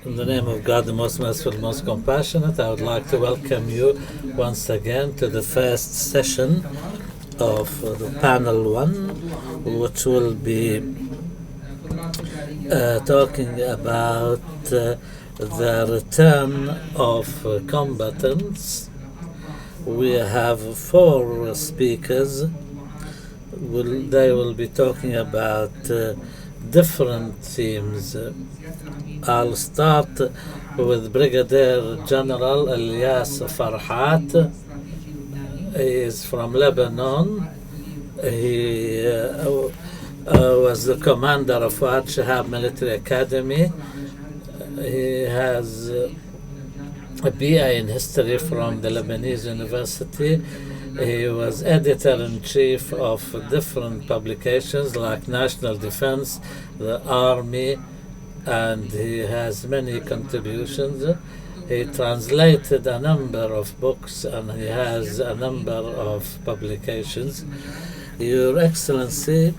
In the name of God, the most merciful, most compassionate, I would like to welcome you once again to the first session of the panel 1, which will be talking about the return of combatants. We have 4 speakers. They will be talking about different themes. I'll start with Brigadier General Elias Farhat. He is from Lebanon. He was the commander of Fuad Shahab Military Academy. He has a BA in history from the Lebanese University. He was editor-in-chief of different publications like National Defense, the Army, and he has many contributions. He translated a number of books and he has a number of publications. Your Excellency,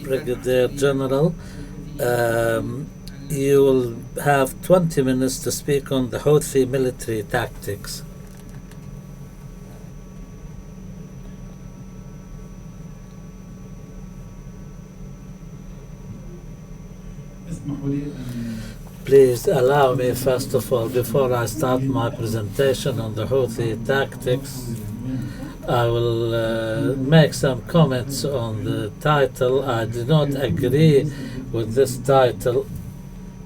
Brigadier General, you will have 20 minutes to speak on the Houthi military tactics. Please allow me, first of all, before I start my presentation on the Houthi tactics, I will make some comments on the title. I do not agree with this title.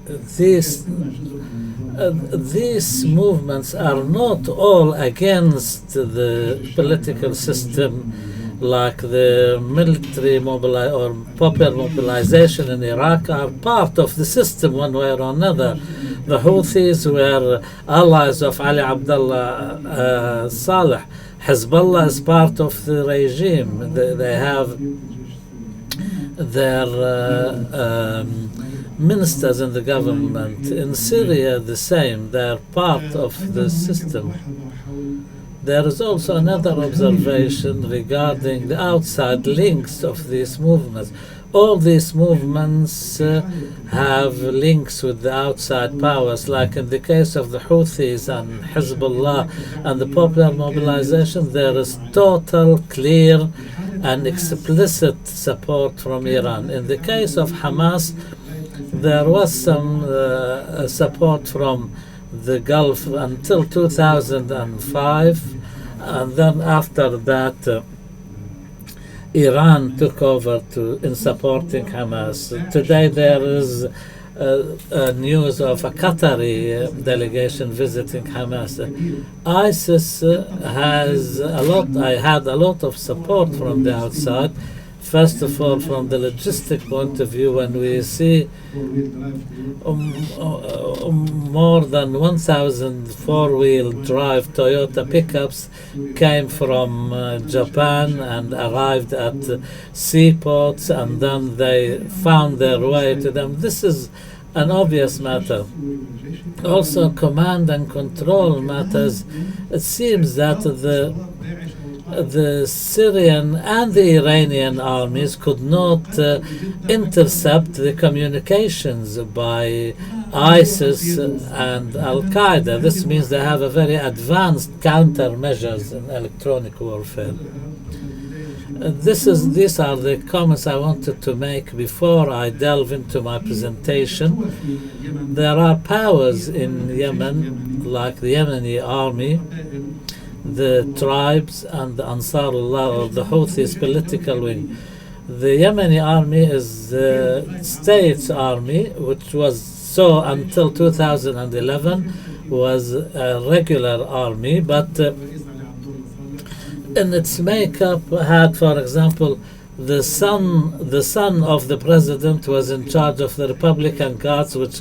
These movements are not all against the political system, like the military or popular mobilization in Iraq are part of the system one way or another. The Houthis were allies of Ali Abdullah Saleh. Hezbollah is part of the regime. They have their ministers in the government. In Syria, the same. They are part of the system. There is also another observation regarding the outside links of these movements. All these movements have links with the outside powers, like in the case of the Houthis and Hezbollah and the popular mobilization. There is total, clear and explicit support from Iran. In the case of Hamas, there was some support from the Gulf until 2005, and then after that Iran took over in supporting Hamas. Today there is news of a Qatari delegation visiting Hamas. ISIS has had a lot of support from the outside. First of all, from the logistic point of view, when we see more than 1,000 four-wheel drive Toyota pickups came from Japan and arrived at seaports, and then they found their way to them. This is an obvious matter. Also, command and control matters. It seems that the Syrian and the Iranian armies could not intercept the communications by ISIS and Al-Qaeda. This means they have a very advanced countermeasures in electronic warfare. These are the comments I wanted to make before I delve into my presentation. There are powers in Yemen, like the Yemeni Army, the tribes, and the Ansarullah, or the Houthis political wing. The Yemeni Army is the state's army, which was so until 2011 was a regular army, but in its makeup had, for example, the son of the president was in charge of the Republican Guards, which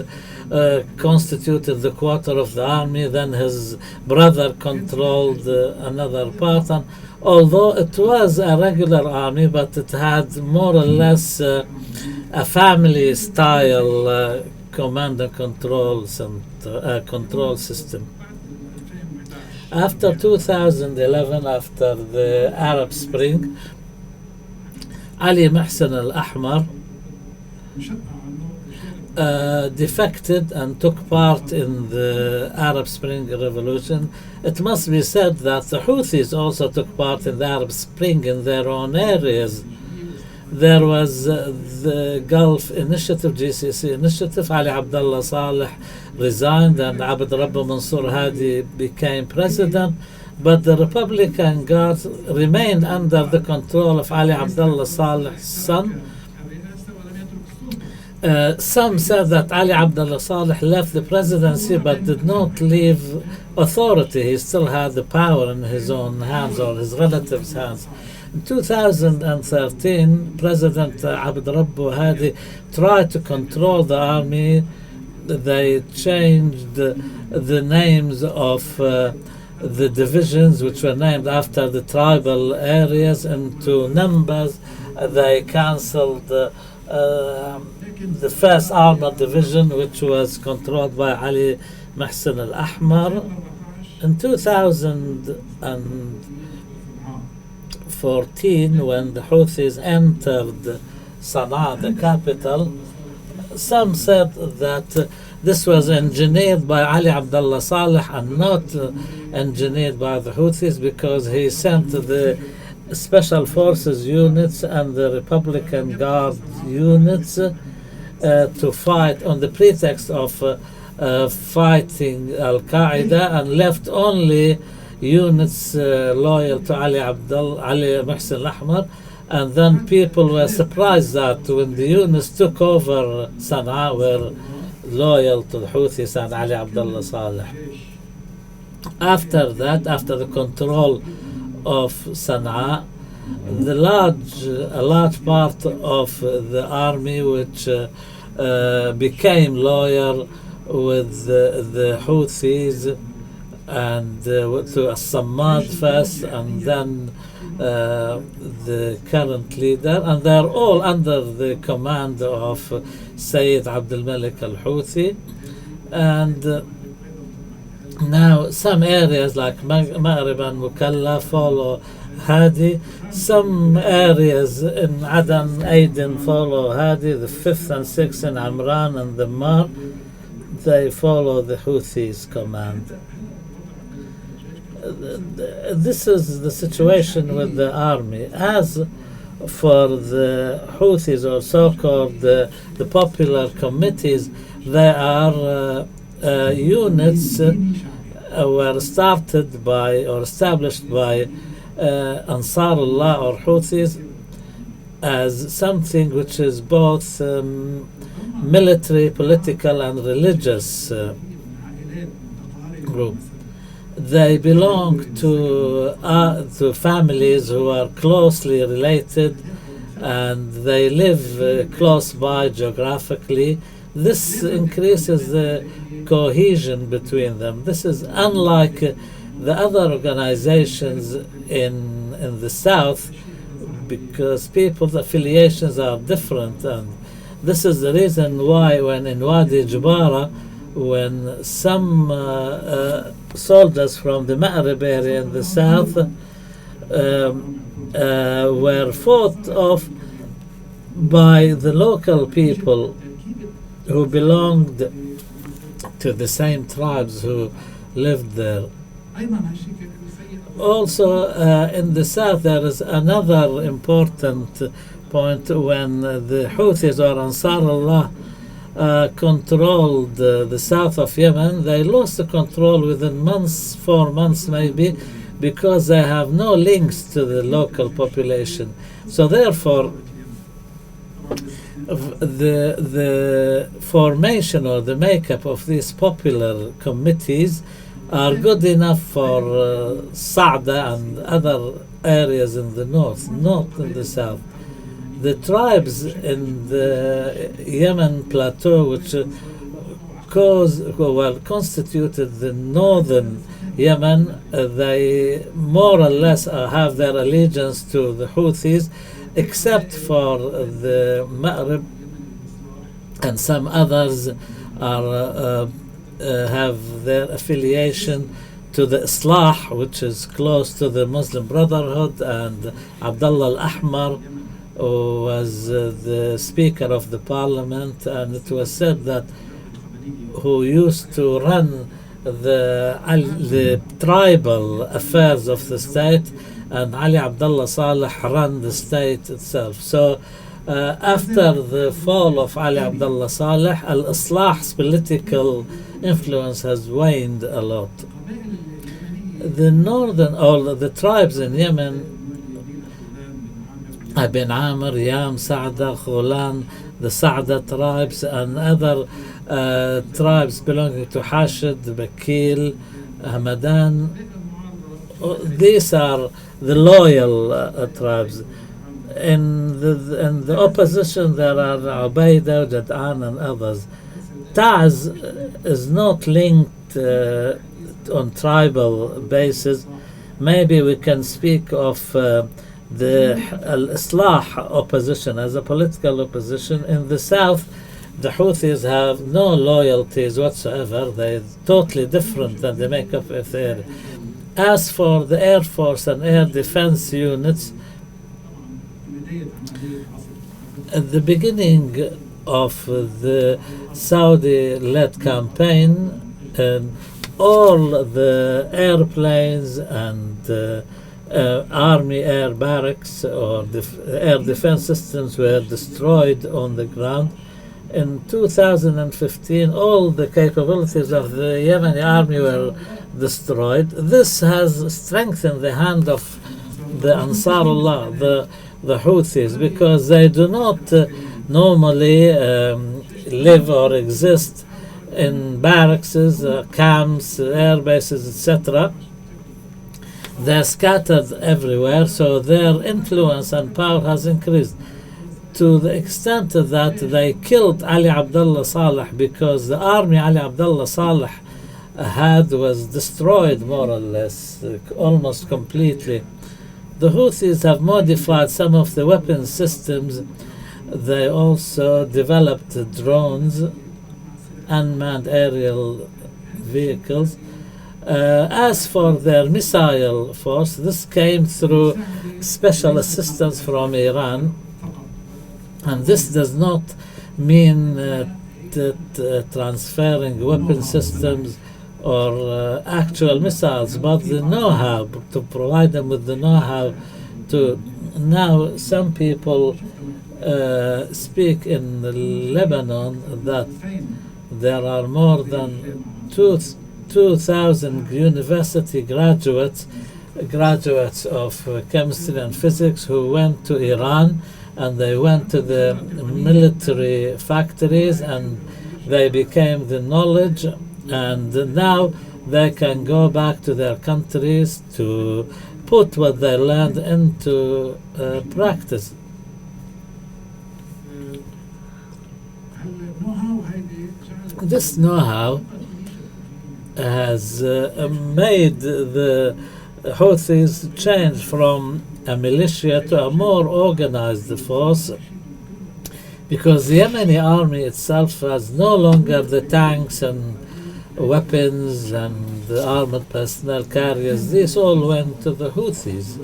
constituted the quarter of the army. Then his brother controlled another part, and although it was a regular army, but it had more or less a family style command and control system. After 2011, after the Arab Spring, Ali Mohsen al-Ahmar defected and took part in the Arab Spring Revolution. It must be said that the Houthis also took part in the Arab Spring in their own areas. There was the Gulf Initiative, GCC Initiative. Ali Abdullah Saleh resigned and Abd Rabbu Mansour Hadi became president, but the Republican Guard remained under the control of Ali Abdullah Saleh's son. Some said that Ali Abdullah Saleh left the presidency but did not leave authority. He still had the power in his own hands or his relatives' hands. In 2013, President Abd Rabbu Hadi tried to control the army. They changed the names of the divisions, which were named after the tribal areas, into numbers. They cancelled the first armored division, which was controlled by Ali Mahsen al-Ahmar. In 2014, when the Houthis entered Sana'a, the capital, some said that this was engineered by Ali Abdullah Saleh and not engineered by the Houthis, because he sent the Special Forces units and the Republican Guard units to fight on the pretext of fighting Al-Qaeda, and left only units loyal to Ali Mahsen al-Ahmar. And then people were surprised that when the units took over Sana'a, were loyal to the Houthis and Ali Abdullah Saleh. After that, after the control of Sana'a, a large part of the army which became loyal with the Houthis and to As-Sammad first, and then the current leader, and they're all under the command of Sayyid Abdul Malik al-Houthi. And now some areas like Maghrib and Mukalla follow Hadi. Some areas in Adan, Aden follow Hadi. The 5th and 6th in Amran and the Mar, they follow the Houthis' command. This is the situation with the army. As for the Houthis, or so-called the popular committees, they are units were started by or established by Ansarullah or Houthis as something which is both military, political and religious group. They belong to families who are closely related, and they live close by geographically. This increases the cohesion between them. This is unlike the other organizations in the south, because people's affiliations are different, and this is the reason why when in Wadi Jubara, when some soldiers from the Maghrib area in the south were fought off by the local people who belonged to the same tribes who lived there. Also, in the south, there is another important point. When the Houthis or Ansarullah controlled the south of Yemen, they lost the control within months, 4 months maybe, because they have no links to the local population. So therefore, the formation or the makeup of these popular committees are good enough for Sa'da and other areas in the north, not in the south. The tribes in the Yemen plateau, which constituted the northern Yemen, they more or less have their allegiance to the Houthis, except for the Maghrib, and some others are have their affiliation to the Islah, which is close to the Muslim Brotherhood, and Abdullah al-Ahmar, who was the Speaker of the Parliament, and it was said that who used to run the tribal affairs of the state, and Ali Abdullah Saleh ran the state itself. So after the fall of Ali Abdullah Saleh, Al-Islah's political influence has waned a lot. The northern, or the tribes in Yemen, Ibn Amr, Yam, Sa'da, Khulan, the Sa'da tribes, and other tribes belonging to Hashid, Bakil, Hamadan. These are the loyal tribes. In the opposition, there are Ubaidah, Jad'an, and others. Ta'z is not linked on tribal basis. Maybe we can speak of the Al-Islah opposition as a political opposition. In the south, the Houthis have no loyalties whatsoever. They're totally different than the makeup of the area. As for the Air Force and air defense units, at the beginning of the Saudi-led campaign, all the airplanes and army air barracks or air defense systems were destroyed on the ground. In 2015, all the capabilities of the Yemeni Army were destroyed. This has strengthened the hand of the Ansarullah, the Houthis, because they do not normally live or exist in barracks, camps, air bases, etc. They're scattered everywhere, so their influence and power has increased to the extent that they killed Ali Abdullah Saleh, because the army Ali Abdullah Saleh had was destroyed more or less, almost completely. The Houthis have modified some of the weapon systems. They also developed drones, unmanned aerial vehicles. As for their missile force, this came through special assistance from Iran, and this does not mean transferring weapon systems or actual missiles, but the know-how, to provide them with the know-how to. Now some people speak in Lebanon that there are more than 2,000 university graduates of chemistry and physics who went to Iran, and they went to the military factories and they became the knowledge, and now they can go back to their countries to put what they learned into practice. This know-how has made the Houthis change from a militia to a more organized force, because the Yemeni army itself has no longer the tanks and weapons and the armored personnel carriers. These all went to the Houthis.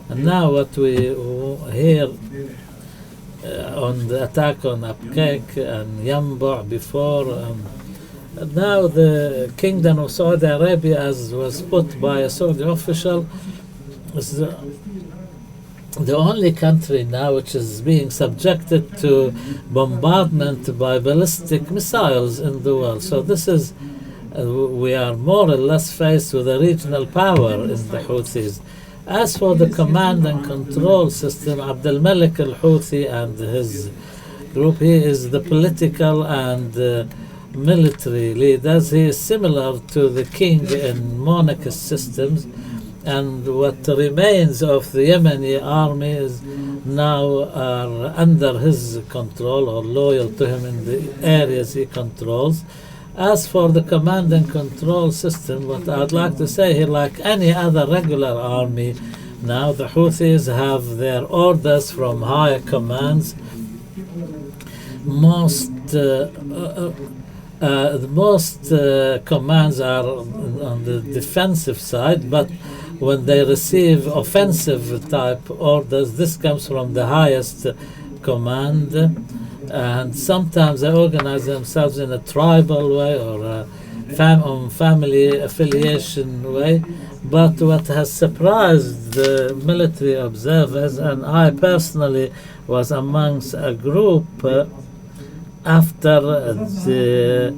And now what we hear on the attack on Abqaiq and Yambu' before, now the Kingdom of Saudi Arabia, as was put by a Saudi official, is the only country now which is being subjected to bombardment by ballistic missiles in the world. So this is, we are more or less faced with a regional power in the Houthis. As for the command and control system, Abdul Malik al-Houthi and his group, he is the political and military leaders. He is similar to the king in monarchist systems, and what remains of the Yemeni army is now are under his control or loyal to him in the areas he controls. As for the command and control system, what I'd like to say here, like any other regular army, now the Houthis have their orders from higher commands. Most commands are on the defensive side, but when they receive offensive type orders, this comes from the highest command, and sometimes they organize themselves in a tribal way or a family affiliation way. But what has surprised the military observers, and I personally was amongst a group after the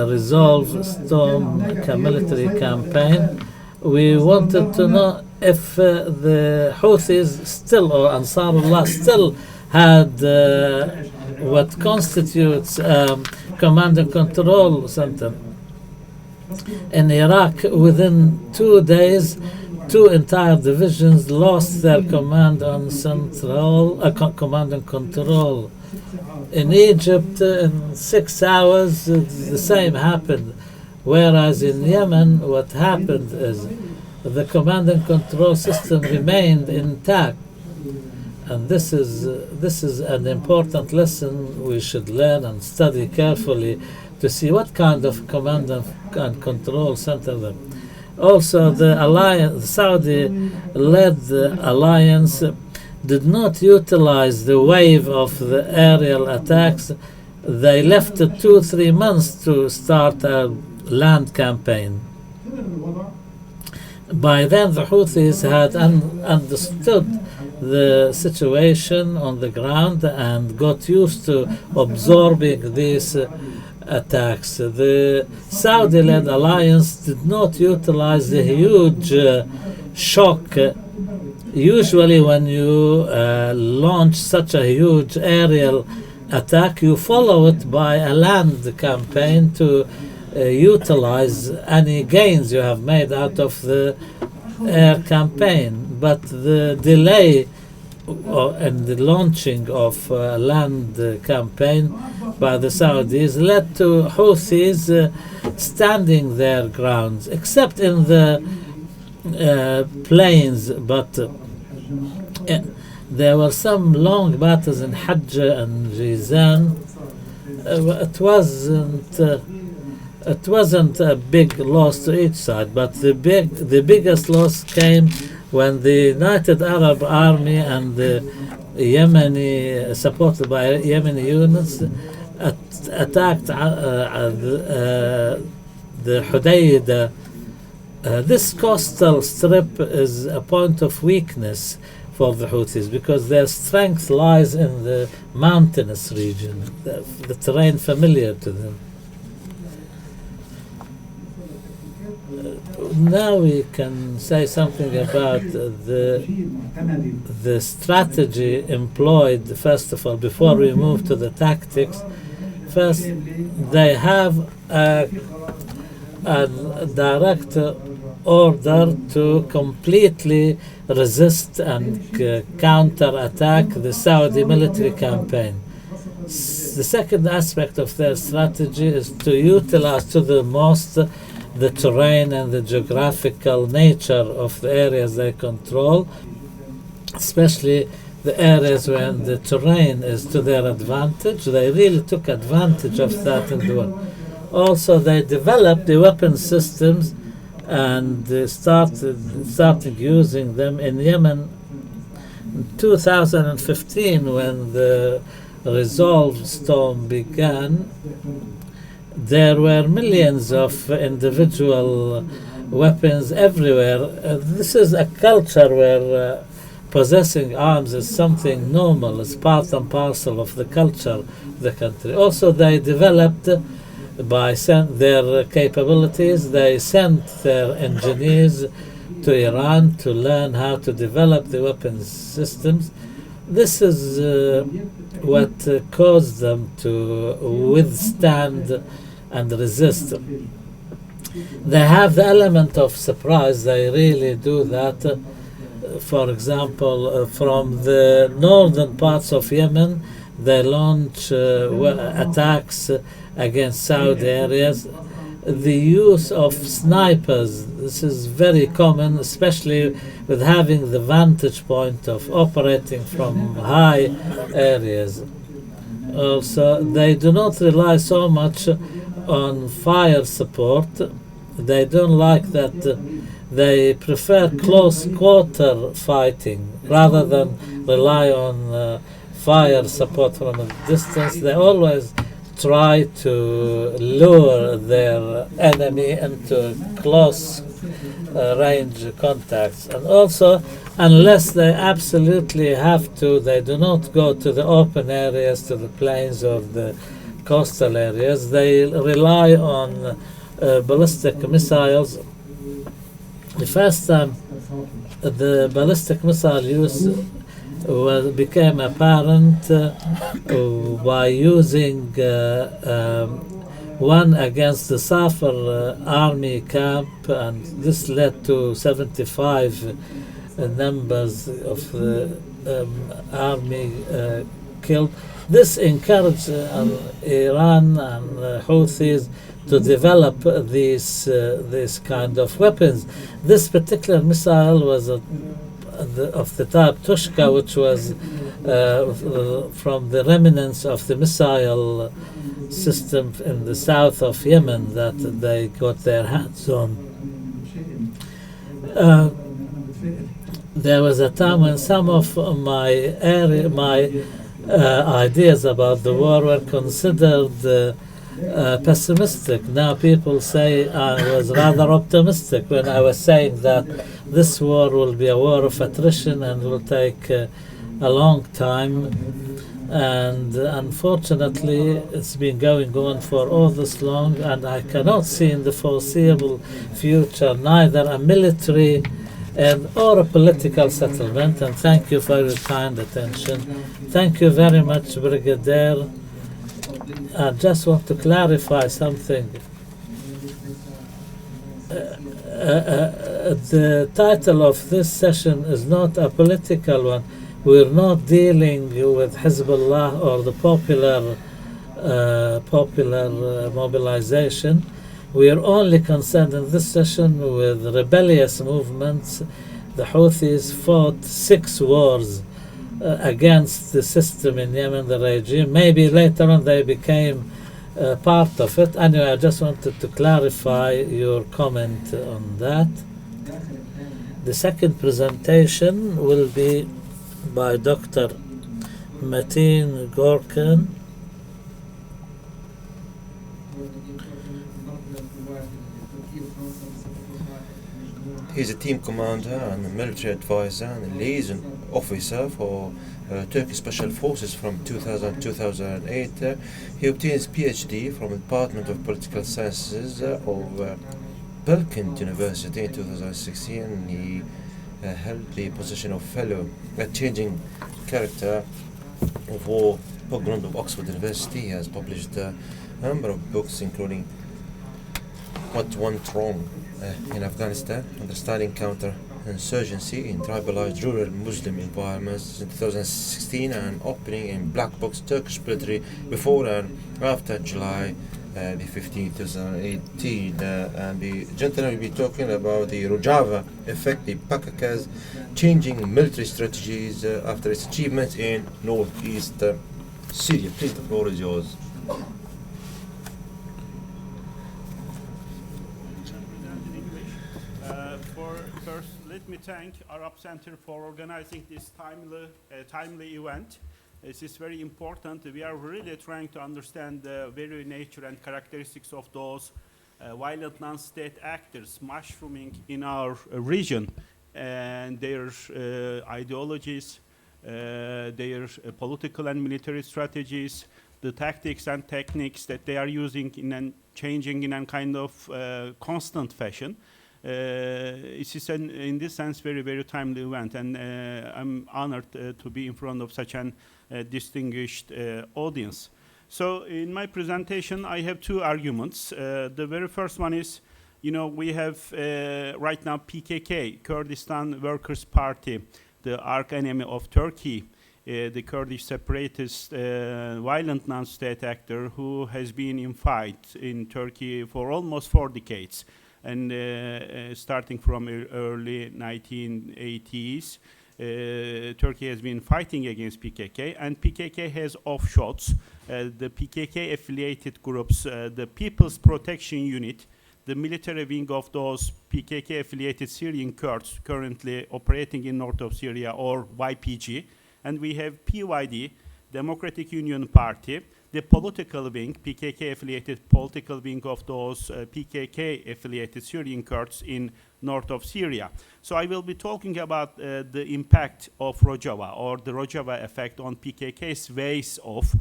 Resolve Storm military campaign, we wanted to know if the Houthis still, or Ansarullah still, had what constitutes command and control center. In Iraq, within 2 days, 2 entire divisions lost their command and control. In Egypt, in 6 hours, the same happened. Whereas in Yemen, what happened is the command and control system remained intact. And this is an important lesson we should learn and study carefully to see what kind of command and control center there. Also, the alliance, the Saudi-led alliance, did not utilize the wave of the aerial attacks. They left it 2-3 months to start a land campaign. By then, the Houthis had understood the situation on the ground and got used to absorbing these attacks. The Saudi-led alliance did not utilize the huge shock. Usually when you launch such a huge aerial attack, you follow it by a land campaign to utilize any gains you have made out of the air campaign. But the delay in the launching of a land campaign by the Saudis led to Houthis standing their grounds, except in the plains. But there were some long battles in Hajj and Jizan. It wasn't a big loss to each side, but the biggest loss came when the United Arab Army and the Yemeni, supported by Yemeni units, attacked the Hudaydah. This coastal strip is a point of weakness for the Houthis because their strength lies in the mountainous region, the terrain familiar to them. Now we can say something about the strategy employed, first of all, before we move to the tactics. First, they have a direct order to completely resist and counter-attack the Saudi military campaign. The second aspect of their strategy is to utilize to the most the terrain and the geographical nature of the areas they control, especially the areas where the terrain is to their advantage. They really took advantage of that in the war. Also, they developed the weapon systems and started using them in Yemen in 2015 when the Resolve Storm began. There were millions of individual weapons everywhere. This is a culture where possessing arms is something normal. It's part and parcel of the culture of the country. Also, they developed by their capabilities. They sent their engineers to Iran to learn how to develop the weapons systems. This is what caused them to withstand and resist. They have the element of surprise. They really do that. For example, from the northern parts of Yemen, they launch attacks against Saudi areas. The use of snipers, this is very common, especially with having the vantage point of operating from high areas. Also, they do not rely so much on fire support. They don't like that They prefer close quarter fighting rather than rely on fire support from a distance. They always try to lure their enemy into close range contacts. And also, unless they absolutely have to, they do not go to the open areas, to the plains or the coastal areas. They rely on ballistic missiles. The first time the ballistic missile use became apparent by using one against the Safar army camp, and this led to 75 numbers of the army killed. This encouraged Iran and Houthis to develop these kind of weapons. This particular missile was of the type Tushka, which was from the remnants of the missile system in the south of Yemen that they got their hands on. There was a time when some of my ideas about the war were considered pessimistic. Now people say I was rather optimistic when I was saying that this war will be a war of attrition and will take a long time. And unfortunately, it's been going on for all this long, and I cannot see in the foreseeable future neither a military or a political settlement. And thank you for your kind attention. Thank you very much, Brigadier. I just want to clarify something. The title of this session is not a political one. We're not dealing with Hezbollah or the popular mobilization. We are only concerned in this session with rebellious movements. The Houthis fought 6 wars against the system in Yemen, the regime. Maybe later on they became part of it. Anyway, I just wanted to clarify your comment on that. The second presentation will be by Dr. Metin Gurcan. He's a team commander and a military advisor and a liaison officer for Turkish Special Forces from 2000-2008. He obtained his PhD from the Department of Political Sciences of Belkent University in 2016. He held the position of Fellow at Changing Character of War Background of Oxford University. He has published a number of books, including What Went Wrong in Afghanistan, Understanding Counter-Insurgency in Tribalized Rural Muslim Environments in 2016, and Opening in Black Box Turkish Military Before and After July the 15th, 2018. And the gentleman will be talking about the Rojava effect, the PKK's changing military strategies after its achievements in northeast Syria. Please, the floor is yours. First, let me thank Arab Center for organizing this timely event. This is very important. We are really trying to understand the very nature and characteristics of those violent non-state actors mushrooming in our region, and their ideologies, their political and military strategies, the tactics and techniques that they are using changing in a kind of constant fashion. It is in this sense very, very timely event, and I'm honored to be in front of such an distinguished audience. So in my presentation, I have 2 arguments. The very first one is, we have right now PKK, Kurdistan Workers' Party, the arch enemy of Turkey, the Kurdish separatist violent non-state actor who has been in fight in Turkey for almost 4 decades. And starting from early 1980s, Turkey has been fighting against PKK, and PKK has offshoots. The PKK-affiliated groups, the People's Protection Unit, the military wing of those PKK-affiliated Syrian Kurds currently operating in north of Syria, or YPG. And we have PYD, Democratic Union Party, the political wing, PKK-affiliated political wing of those PKK-affiliated Syrian Kurds in north of Syria. So I will be talking about the impact of Rojava, or the Rojava effect on PKK's ways of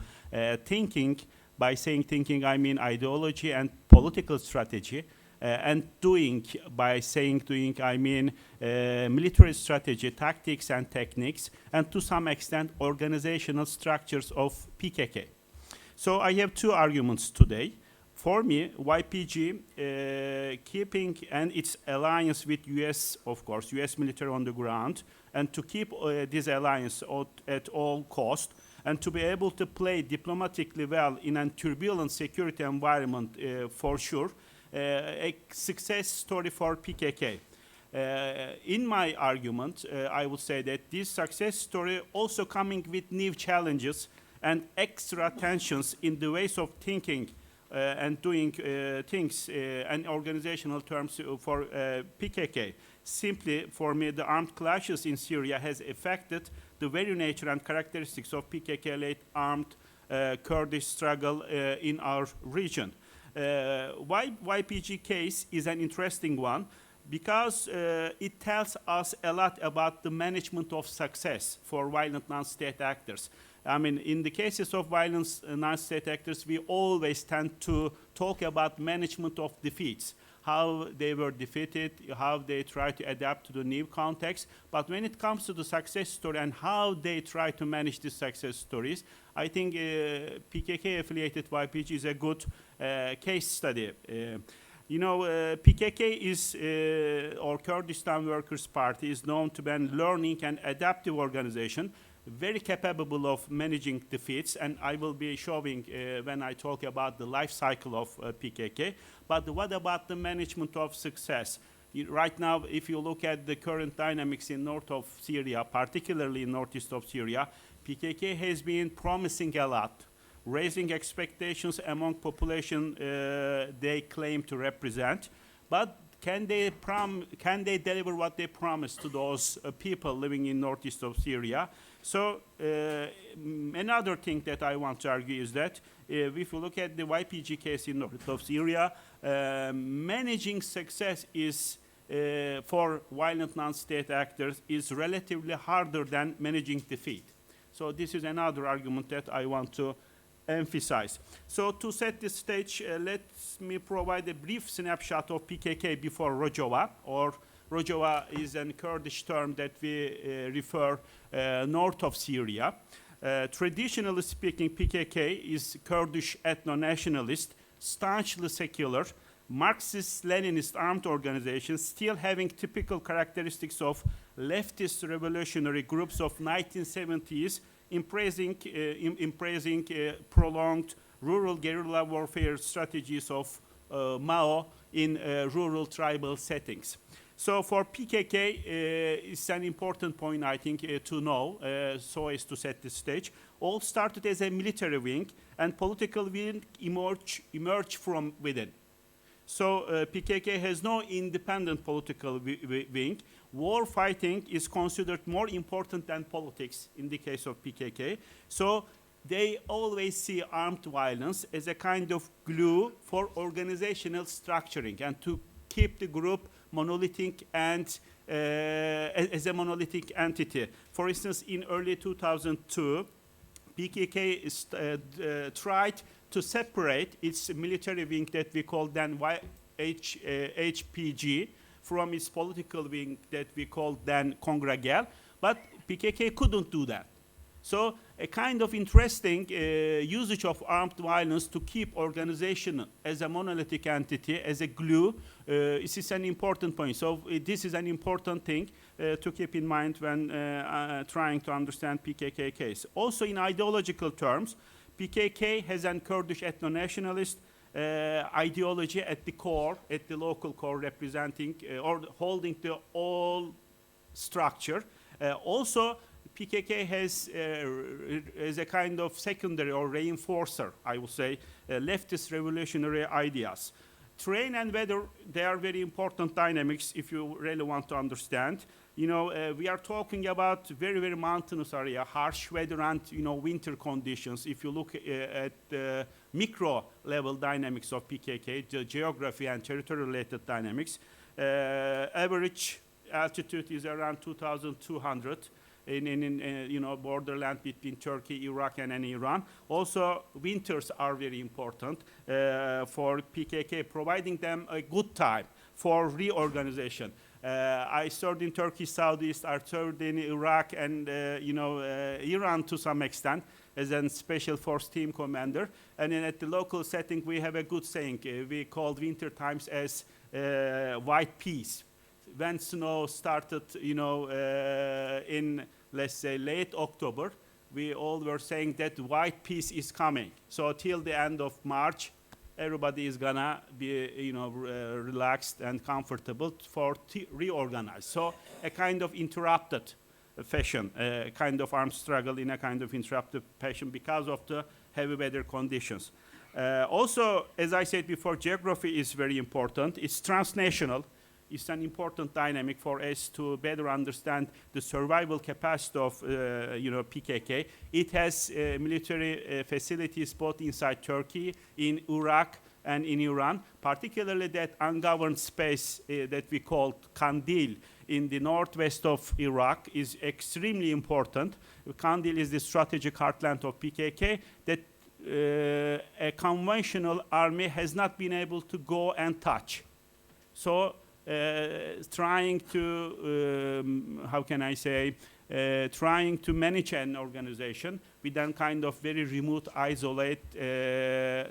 thinking. By saying thinking, I mean ideology and political strategy. And doing, by saying doing, I mean military strategy, tactics and techniques, and to some extent organizational structures of PKK. So I have two arguments today. For me, YPG keeping and its alliance with US, of course, US military on the ground, and to keep this alliance at all cost, and to be able to play diplomatically well in a turbulent security environment, for sure, a success story for PKK. In my argument, I would say that this success story also coming with new challenges and extra tensions in the ways of thinking and doing things and organizational terms for PKK. Simply, for me, the armed clashes in Syria has affected the very nature and characteristics of PKK-led armed Kurdish struggle in our region. YPG case is an interesting one because it tells us a lot about the management of success for violent non-state actors. I mean, in the cases of violent non-state actors, we always tend to talk about management of defeats, how they were defeated, how they try to adapt to the new context. But when it comes to the success story and how they try to manage the success stories, I think PKK-affiliated YPG is a good case study. You know, PKK is, or Kurdistan Workers' Party, is known to be a learning and adaptive organization, very capable of managing defeats, and I will be showing when I talk about the life cycle of PKK. But what about the management of success? Right now, if you look at the current dynamics in north of Syria, particularly in northeast of Syria, PKK has been promising a lot, raising expectations among population they claim to represent, but can they deliver what they promised to those people living in northeast of Syria? So another thing that I want to argue is that if you look at the YPG case in north of Syria, managing success is for violent non-state actors is relatively harder than managing defeat. So this is another argument that I want to emphasize. So to set the stage, let me provide a brief snapshot of PKK before Rojava, or Rojava is a Kurdish term that we refer north of Syria. Traditionally speaking, PKK is Kurdish ethno-nationalist, staunchly secular, Marxist-Leninist armed organization, still having typical characteristics of leftist revolutionary groups of 1970s, embracing prolonged rural guerrilla warfare strategies of Mao in rural tribal settings. So for PKK, it's an important point, I think, to know, so as to set the stage. All started as a military wing, and political wing emerged from within. So PKK has no independent political wing. War fighting is considered more important than politics in the case of PKK. So they always see armed violence as a kind of glue for organizational structuring and to keep the group monolithic and as a monolithic entity. For instance, in early 2002, PKK tried to separate its military wing that we call then HPG from its political wing that we call then Kongragel, but PKK couldn't do that. So a kind of interesting usage of armed violence to keep organization as a monolithic entity, as a glue, this is an important point. So this is an important thing to keep in mind when trying to understand PKK case. Also in ideological terms, PKK has a Kurdish ethno-nationalist ideology at the core, at the local core, representing or holding the all structure. Also, PKK has as a kind of secondary or reinforcer, I would say, leftist revolutionary ideas. Terrain and weather, they are very important dynamics if you really want to understand. We are talking about very, very mountainous area, harsh weather and, winter conditions. If you look at the micro level dynamics of PKK, the geography and territory-related dynamics, average altitude is around 2,200 in borderland between Turkey, Iraq, and Iran. Also, winters are very important for PKK, providing them a good time for reorganization. I served in Turkey, Southeast. I served in Iraq and Iran to some extent as a special force team commander. And then at the local setting, we have a good saying. We called winter times as white peace. When snow started, in, let's say, late October, we all were saying that white peace is coming. So till the end of March, everybody is gonna be, relaxed and comfortable for reorganize. So a kind of interrupted fashion, a kind of armed struggle in a kind of interrupted fashion because of the heavy weather conditions. Also, as I said before, geography is very important. It's transnational. It's an important dynamic for us to better understand the survival capacity of PKK. It has military facilities both inside Turkey, in Iraq, and in Iran, particularly that ungoverned space that we call Kandil in the northwest of Iraq is extremely important. Kandil is the strategic heartland of PKK that a conventional army has not been able to go and touch. So trying to, trying to manage an organization with a kind of very remote, isolate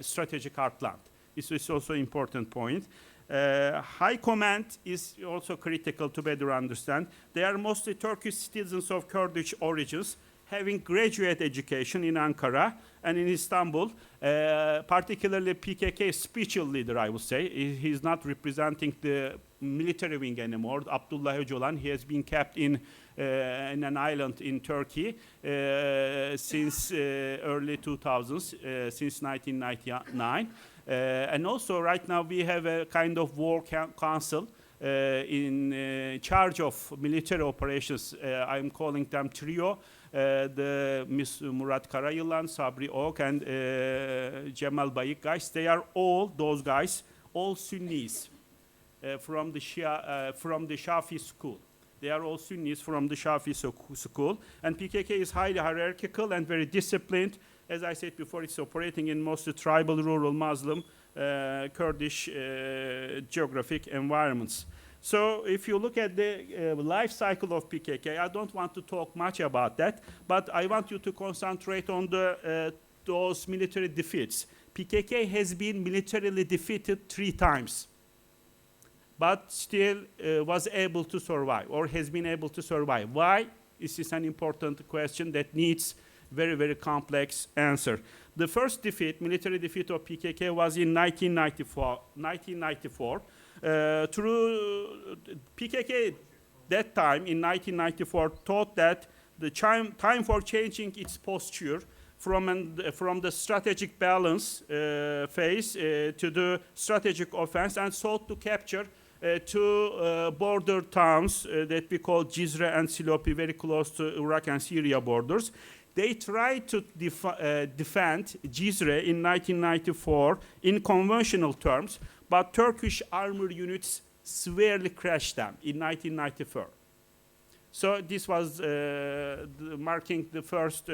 strategic heartland. This is also an important point. High command is also critical to better understand. They are mostly Turkish citizens of Kurdish origins, having graduate education in Ankara and in Istanbul, particularly PKK spiritual leader, I would say. He's not representing the military wing anymore. Abdullah Öcalan, he has been kept in an island in Turkey since early 2000s, since 1999. And also right now we have a kind of war council in charge of military operations. I'm calling them trio. The Ms. Murat Karayılan, Sabri Ok, and Cemal Bayık guys. They are all, those guys, all Sunnis from the Shafi school. They are all Sunnis from the Shafi school. And PKK is highly hierarchical and very disciplined. As I said before, it's operating in mostly tribal, rural, Muslim, Kurdish geographic environments. So if you look at the life cycle of PKK, I don't want to talk much about that, but I want you to concentrate on those military defeats. PKK has been militarily defeated 3 times, but still was able to survive, or has been able to survive. Why? This is an important question that needs very, very complex answer. The first defeat, military defeat of PKK was in 1994. Through PKK that time in 1994 thought that the time for changing its posture from the strategic balance phase to the strategic offense, and sought to capture 2 border towns that we call Cizre and Silopi, very close to Iraq and Syria borders. They tried to defend Cizre in 1994 in conventional terms, but Turkish armored units severely crashed them in 1994. So this was marking the first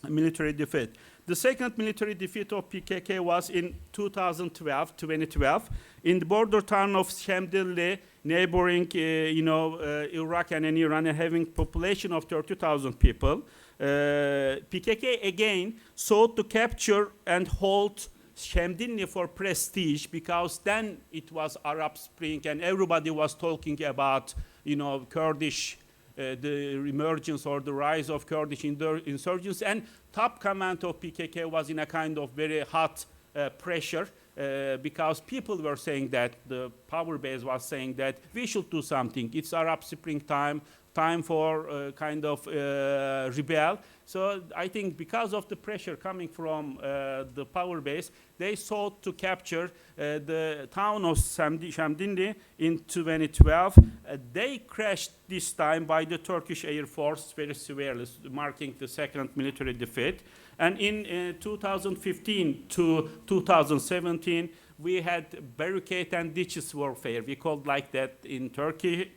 military defeat. The second military defeat of PKK was in 2012, in the border town of Şemdinli, neighboring Iraq and Iran, having population of 30,000 people. PKK again sought to capture and hold Şemdinli for prestige, because then it was Arab Spring and everybody was talking about, Kurdish, the emergence or the rise of Kurdish insurgents, and top command of PKK was in a kind of very hot pressure because people were saying that, the power base was saying that we should do something. It's Arab Spring time, time for kind of rebel. So I think because of the pressure coming from the power base, they sought to capture the town of Shamdindi in 2012. They crashed this time by the Turkish Air Force very severely, marking the second military defeat. And in 2015 to 2017, we had barricade and ditches warfare. We called like that in Turkey,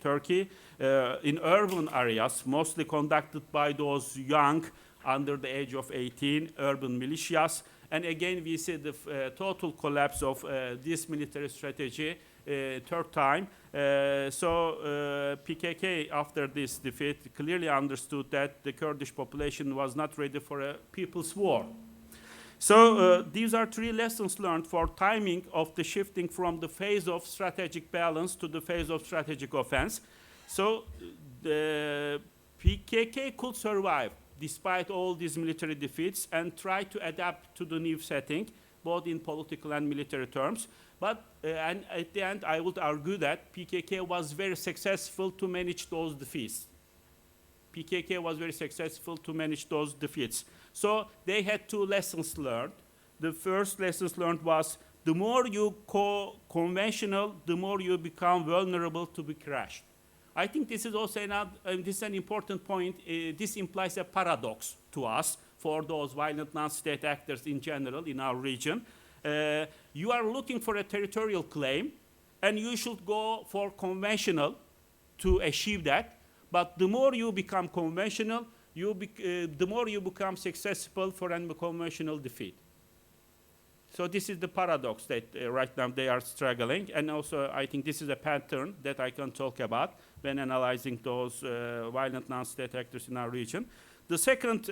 in urban areas, mostly conducted by those young, under the age of 18, urban militias. And again, we see the total collapse of this military strategy third time. So PKK, after this defeat, clearly understood that the Kurdish population was not ready for a people's war. So these are three lessons learned for timing of the shifting from the phase of strategic balance to the phase of strategic offense. So the PKK could survive despite all these military defeats and try to adapt to the new setting, both in political and military terms. But and at the end, I would argue that PKK was very successful to manage those defeats. PKK was very successful to manage those defeats. So they had two lessons learned. The first lessons learned was the more you go conventional, the more you become vulnerable to be crushed. I think this is also this is an important point. This implies a paradox to us for those violent non-state actors in general in our region. You are looking for a territorial claim, and you should go for conventional to achieve that. But the more you become conventional, the more you become successful for an unconventional defeat. So this is the paradox that right now they are struggling. And also, I think this is a pattern that I can talk about when analyzing those violent non-state actors in our region. The second,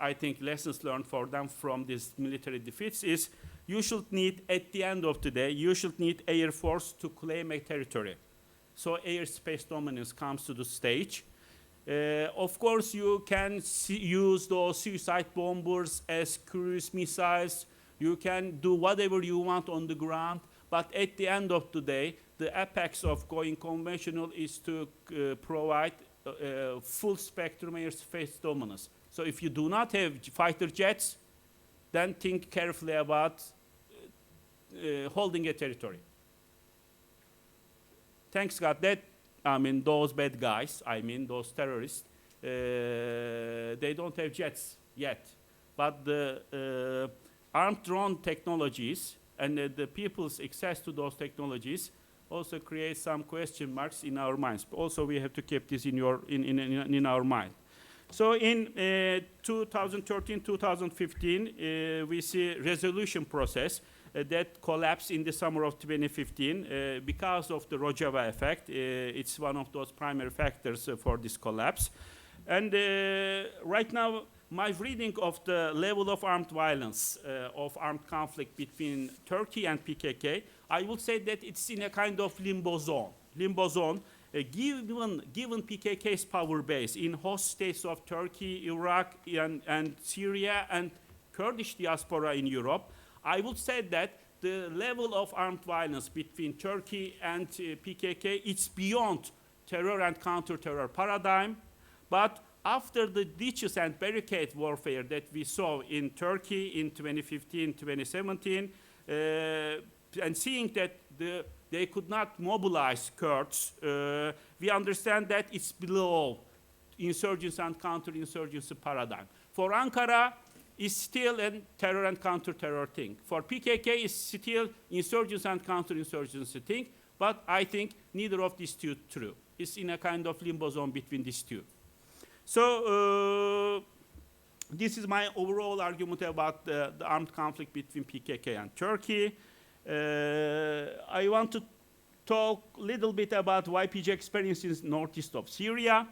I think, lessons learned for them from these military defeats is you should need, at the end of the day, you should need Air Force to claim a territory. So airspace dominance comes to the stage. Of course, you can use those suicide bombers as cruise missiles. You can do whatever you want on the ground. But at the end of the day, the apex of going conventional is to provide full spectrum airspace dominance. So if you do not have fighter jets, then think carefully about holding a territory. Thanks God that, those bad guys, those terrorists, they don't have jets yet. But the armed drone technologies and the people's access to those technologies also create some question marks in our minds. Also, we have to keep this in our mind. So in 2013, 2015, we see resolution process that collapsed in the summer of 2015 because of the Rojava effect. It's one of those primary factors for this collapse. And right now, my reading of the level of armed violence, of armed conflict between Turkey and PKK, I would say that it's in a kind of limbo zone. Given PKK's power base in host states of Turkey, Iraq, and Syria, and Kurdish diaspora in Europe, I would say that the level of armed violence between Turkey and PKK, it's beyond terror and counter-terror paradigm. But after the ditches and barricade warfare that we saw in Turkey in 2015, 2017, and seeing that they could not mobilize Kurds, we understand that it's below insurgency and counterinsurgency paradigm. For Ankara, it's still a terror and counter-terror thing. For PKK, it's still insurgency and counterinsurgency thing, but I think neither of these two true. It's in a kind of limbo zone between these two. So this is my overall argument about the armed conflict between PKK and Turkey. I want to talk a little bit about YPG experiences northeast of Syria.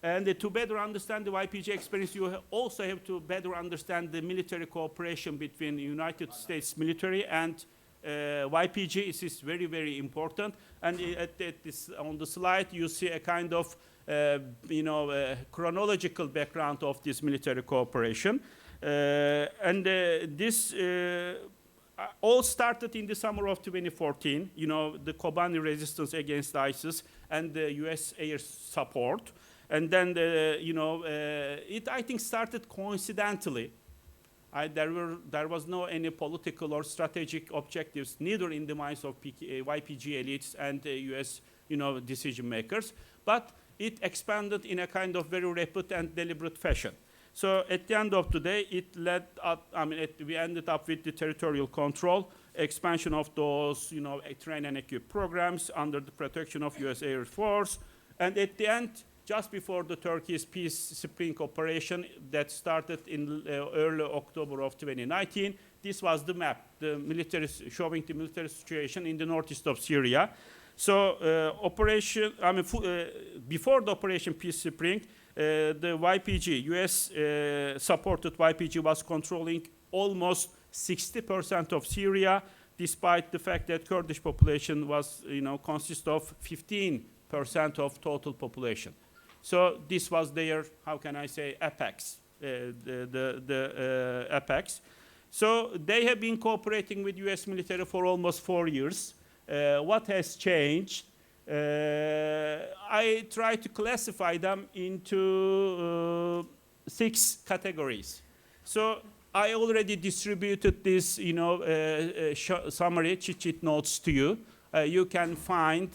And to better understand the YPG experience, you also have to better understand the military cooperation between the United States military and YPG. This is very, very important. And on the slide, you see a kind of chronological background of this military cooperation. This all started in the summer of 2014, the Kobani resistance against ISIS and the US air support. And then, it, I think, started coincidentally. There was no any political or strategic objectives, neither in the minds of YPG elites and US, decision makers, but it expanded in a kind of very rapid and deliberate fashion. So at the end of the day, it led up, we ended up with the territorial control, expansion of those, train and equip programs under the protection of US Air Force. And at the end, just before the Turkey's Peace Spring operation that started in early October of 2019, this was the map, showing the military situation in the northeast of Syria. So before the Operation Peace Spring, the YPG, US supported YPG was controlling almost 60% of Syria, despite the fact that Kurdish population was, consists of 15% of total population. So this was their, how can I say, apex, apex. So they have been cooperating with US military for almost 4 years. What has changed? I try to classify them into 6 categories. So I already distributed this, summary, cheat sheet notes to you. You can find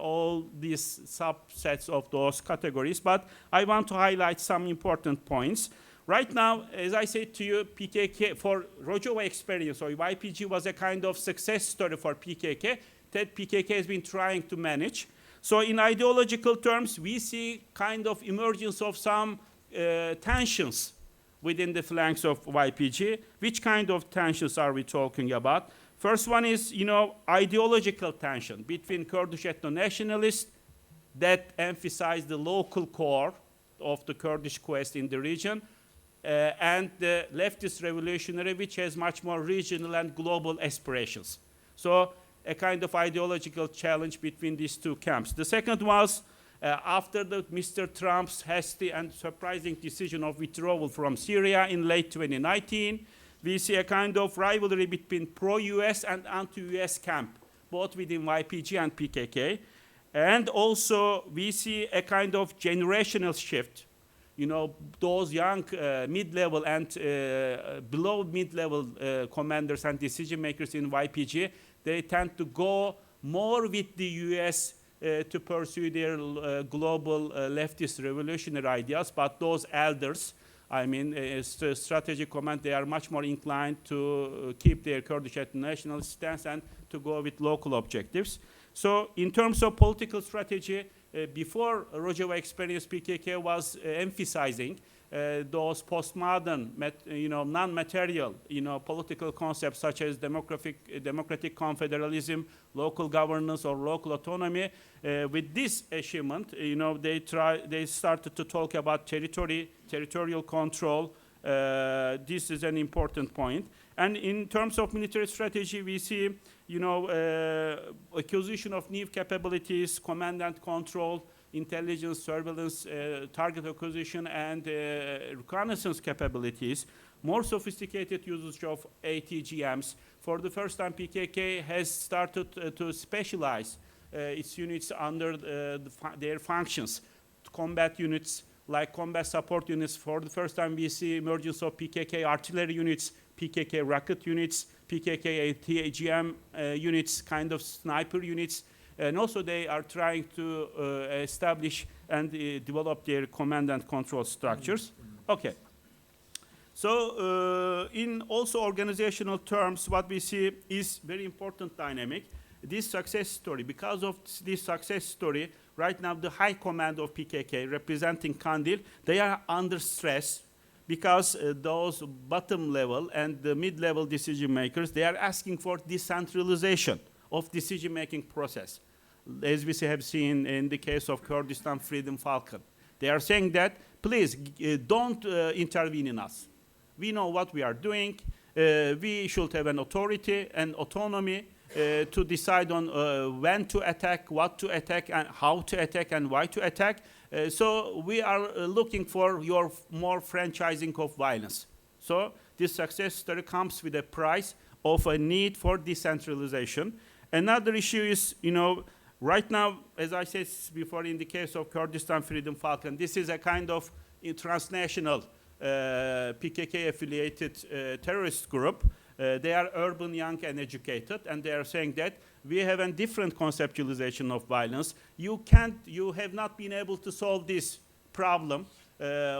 all these subsets of those categories, but I want to highlight some important points. Right now, as I said to you, PKK, for Rojava experience, or YPG was a kind of success story for PKK that PKK has been trying to manage. So in ideological terms, we see kind of emergence of some tensions within the flanks of YPG. Which kind of tensions are we talking about? First one is, ideological tension between Kurdish ethno-nationalists that emphasize the local core of the Kurdish quest in the region, and the leftist revolutionary, which has much more regional and global aspirations. So a kind of ideological challenge between these two camps. The second was, after Mr. Trump's hasty and surprising decision of withdrawal from Syria in late 2019, we see a kind of rivalry between pro-US and anti-US camp, both within YPG and PKK. And also, we see a kind of generational shift. Those young mid-level and below mid-level commanders and decision makers in YPG, they tend to go more with the US to pursue their global leftist revolutionary ideas, but those elders, strategic command, they are much more inclined to keep their Kurdish ethno-national stance and to go with local objectives. So in terms of political strategy, before Rojava experience, PKK was emphasizing those postmodern, non-material, political concepts such as democratic confederalism, local governance, or local autonomy. With this achievement, they started to talk about territorial control. This is an important point. And in terms of military strategy, we see, acquisition of new capabilities, command and control, intelligence, surveillance, target acquisition, and reconnaissance capabilities, more sophisticated usage of ATGMs. For the first time, PKK has started to specialize its units under their functions. Combat units, like combat support units, for the first time we see emergence of PKK artillery units, PKK rocket units, PKK ATGM units, kind of sniper units. And also they are trying to establish and develop their command and control structures. Okay. So in also organizational terms, what we see is very important dynamic. This success story, because of this success story, right now the high command of PKK representing Kandil, they are under stress because those bottom level and the mid-level decision makers, they are asking for decentralization of decision-making process, as we have seen in the case of Kurdistan Freedom Falcon. They are saying that, please don't intervene in us. We know what we are doing. We should have an authority and autonomy to decide on when to attack, what to attack, and how to attack, and why to attack. So we are looking for your more franchising of violence. So this success story comes with a price of a need for decentralization. Another issue is, Right now, as I said before, in the case of Kurdistan Freedom Falcon, this is a kind of transnational PKK-affiliated terrorist group. They are urban, young, and educated, and they are saying that we have a different conceptualization of violence. You have not been able to solve this problem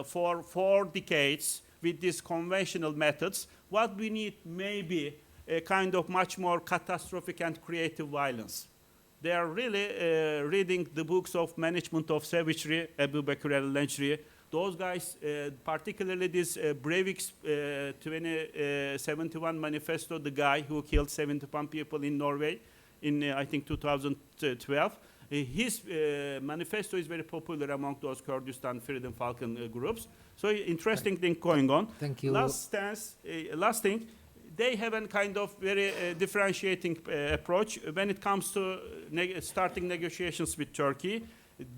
for 4 decades with these conventional methods. What we need may be a kind of much more catastrophic and creative violence. They are really reading the books of Management of Savagery, Abu Bakr al-Lanjri. Those guys, particularly this Breivik's 2071 manifesto, the guy who killed 71 people in Norway in, I think, 2012. His manifesto is very popular among those Kurdistan Freedom Falcon groups. So interesting thing going on. Thank you. Last thing, they have a kind of very differentiating approach when it comes to starting negotiations with Turkey.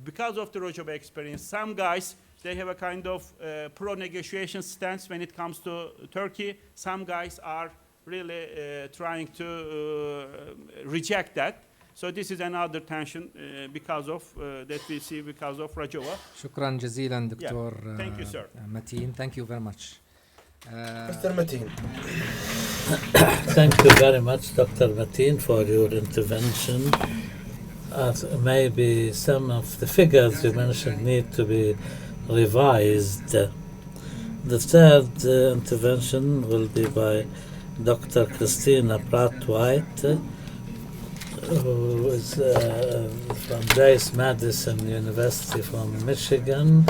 Because of the Rojava experience, some guys, they have a kind of pro-negotiation stance when it comes to Turkey. Some guys are really trying to reject that. So this is another tension because of that we see because of Rojava. شكرا جزيلا دكتور Thank you, sir. متين. Thank you very much. Mr. Metin. Thank you very much, Dr. Metin, for your intervention. Maybe some of the figures you mentioned need to be revised. The third intervention will be by Dr. Christina Pratt-White, who is from James Madison University from Michigan.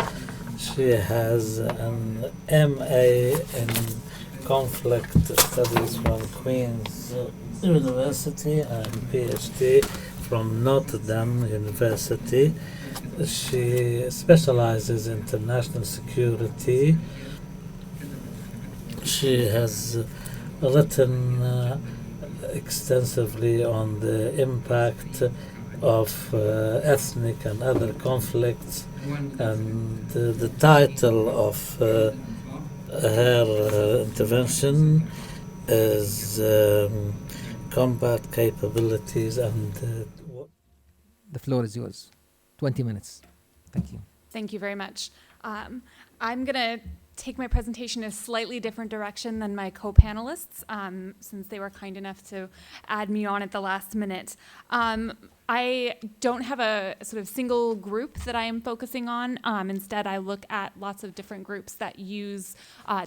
She has an MA in conflict studies from Queen's University and PhD from Notre Dame University. She specializes in international security. She has written extensively on the impact of ethnic and other conflicts, and the title of her intervention is Combat Capabilities and The floor is yours. 20 minutes. Thank you. Thank you very much. I'm going to take my presentation in a slightly different direction than my co-panelists, since they were kind enough to add me on at the last minute. I don't have a sort of single group that I am focusing on. Instead, I look at lots of different groups that use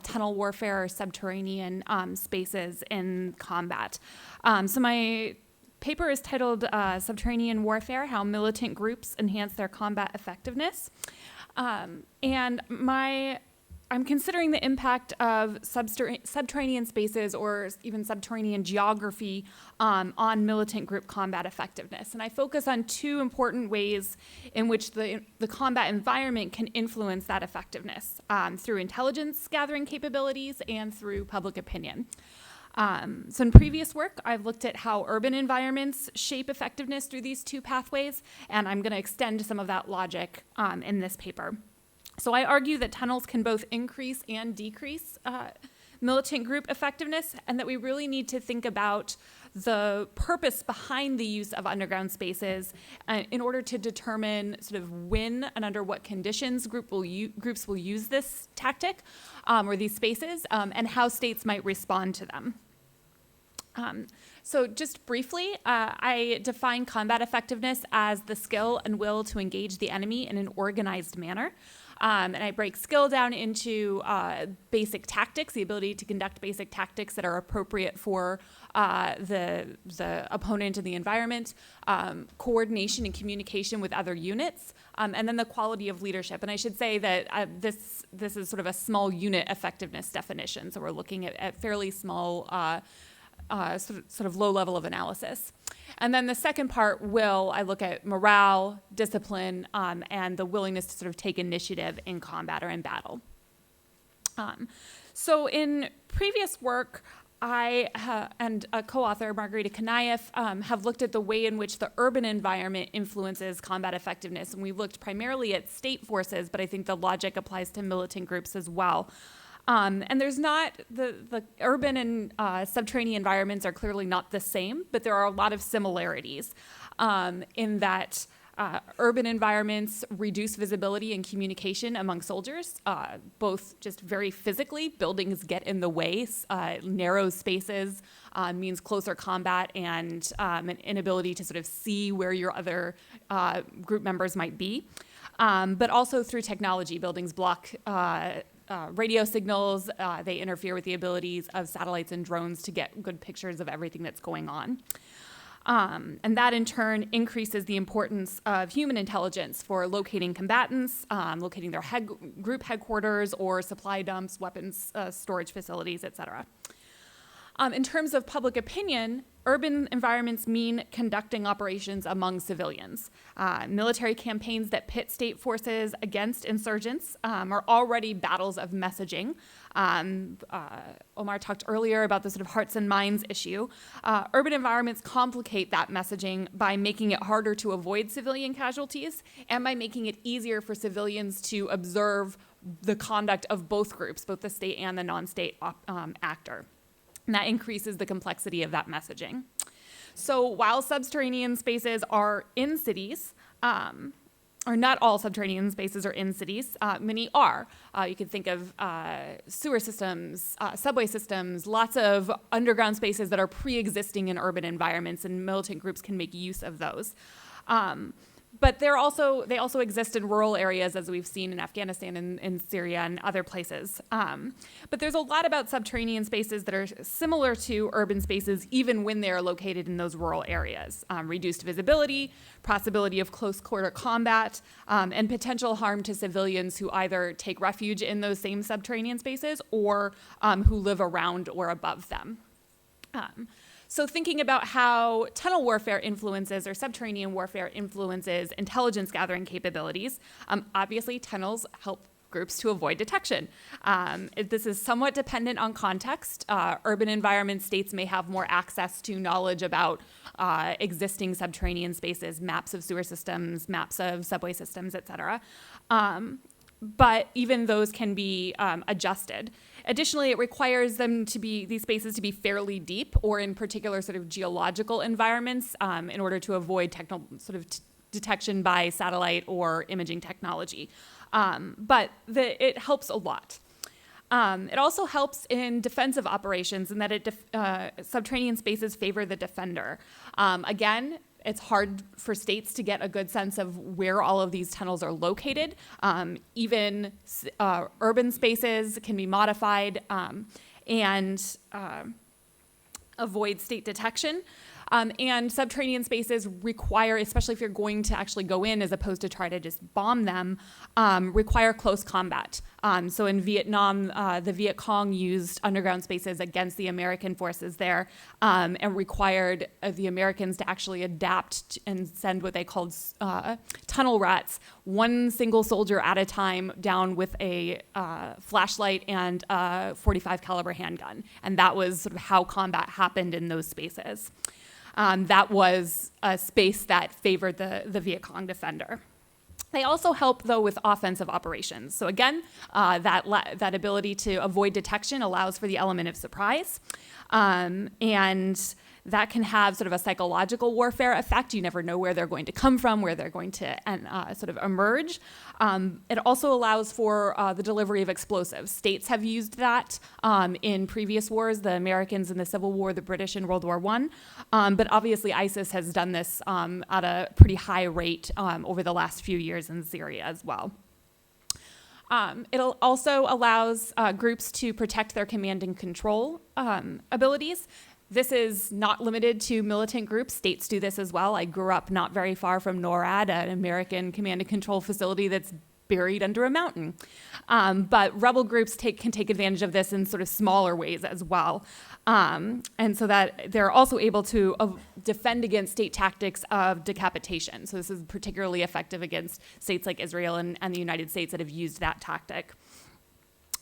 tunnel warfare or subterranean spaces in combat. So my paper is titled Subterranean Warfare, How Militant Groups Enhance Their Combat Effectiveness. And I'm considering the impact of subterranean spaces or even subterranean geography on militant group combat effectiveness. And I focus on 2 important ways in which the combat environment can influence that effectiveness, through intelligence gathering capabilities and through public opinion. So in previous work, I've looked at how urban environments shape effectiveness through these 2 pathways, and I'm going to extend some of that logic in this paper. So I argue that tunnels can both increase and decrease militant group effectiveness, and that we really need to think about the purpose behind the use of underground spaces in order to determine sort of when and under what conditions groups will use this tactic or these spaces, and how states might respond to them. So just briefly, I define combat effectiveness as the skill and will to engage the enemy in an organized manner. And I break skill down into basic tactics, the ability to conduct basic tactics that are appropriate for the opponent and the environment, coordination and communication with other units, and then the quality of leadership. And I should say that this is sort of a small unit effectiveness definition. So we're looking at fairly small, sort of low level of analysis. And then the second part, I look at morale, discipline, and the willingness to sort of take initiative in combat or in battle. So in previous work, I and a co-author, Margarita Kanayev, have looked at the way in which the urban environment influences combat effectiveness. And we looked primarily at state forces, but I think the logic applies to militant groups as well. And there's not, the urban and subterranean environments are clearly not the same, but there are a lot of similarities. in that urban environments reduce visibility and communication among soldiers, both just very physically. Buildings get in the way. Narrow spaces means closer combat and an inability to sort of see where your other group members might be. But also through technology, buildings block radio signals. They interfere with the abilities of satellites and drones to get good pictures of everything that's going on. And that in turn increases the importance of human intelligence for locating combatants, locating their group headquarters or supply dumps, weapons storage facilities, etc. In terms of public opinion, urban environments mean conducting operations among civilians. Military campaigns that pit state forces against insurgents are already battles of messaging. Omar talked earlier about the sort of hearts and minds issue. Urban environments complicate that messaging by making it harder to avoid civilian casualties and by making it easier for civilians to observe the conduct of both groups, both the state and the non-state actor. And that increases the complexity of that messaging. So while subterranean spaces are in cities, or not all subterranean spaces are in cities, many are. You can think of sewer systems, subway systems, lots of underground spaces that are pre-existing in urban environments, and militant groups can make use of those. But they also exist in rural areas, as we've seen in Afghanistan and in Syria and other places. But there's a lot about subterranean spaces that are similar to urban spaces, even when they're located in those rural areas. Reduced visibility, possibility of close quarter combat, and potential harm to civilians who either take refuge in those same subterranean spaces or who live around or above them. So thinking about how tunnel warfare influences or subterranean warfare influences intelligence gathering capabilities, obviously tunnels help groups to avoid detection. This is somewhat dependent on context. Urban environment states may have more access to knowledge about existing subterranean spaces, maps of sewer systems, maps of subway systems, et cetera. But even those can be adjusted. Additionally, it requires these spaces to be fairly deep or in particular sort of geological environments in order to avoid detection by satellite or imaging technology. But it helps a lot. It also helps in defensive operations in that subterranean spaces favor the defender. Again, it's hard for states to get a good sense of where all of these tunnels are located. Even urban spaces can be modified and avoid state detection. And subterranean spaces require, especially if you're going to actually go in as opposed to try to just bomb them, require close combat. So in Vietnam, the Viet Cong used underground spaces against the American forces there and required the Americans to actually adapt and send what they called tunnel rats, one single soldier at a time down with a flashlight and a .45 caliber handgun. And that was sort of how combat happened in those spaces. That was a space that favored the Viet Cong defender. They also help, though, with offensive operations. So again, that ability to avoid detection allows for the element of surprise. And that can have sort of a psychological warfare effect. You never know where they're going to come from, where they're going to sort of emerge. It also allows for the delivery of explosives. States have used that in previous wars, the Americans in the Civil War, the British in World War I. But obviously ISIS has done this at a pretty high rate over the last few years in Syria as well. It also allows groups to protect their command and control abilities. This is not limited to militant groups. States do this as well. I grew up not very far from NORAD, an American command and control facility that's buried under a mountain. But rebel groups can take advantage of this in sort of smaller ways as well. And so that they're also able to defend against state tactics of decapitation. So this is particularly effective against states like Israel and the United States that have used that tactic.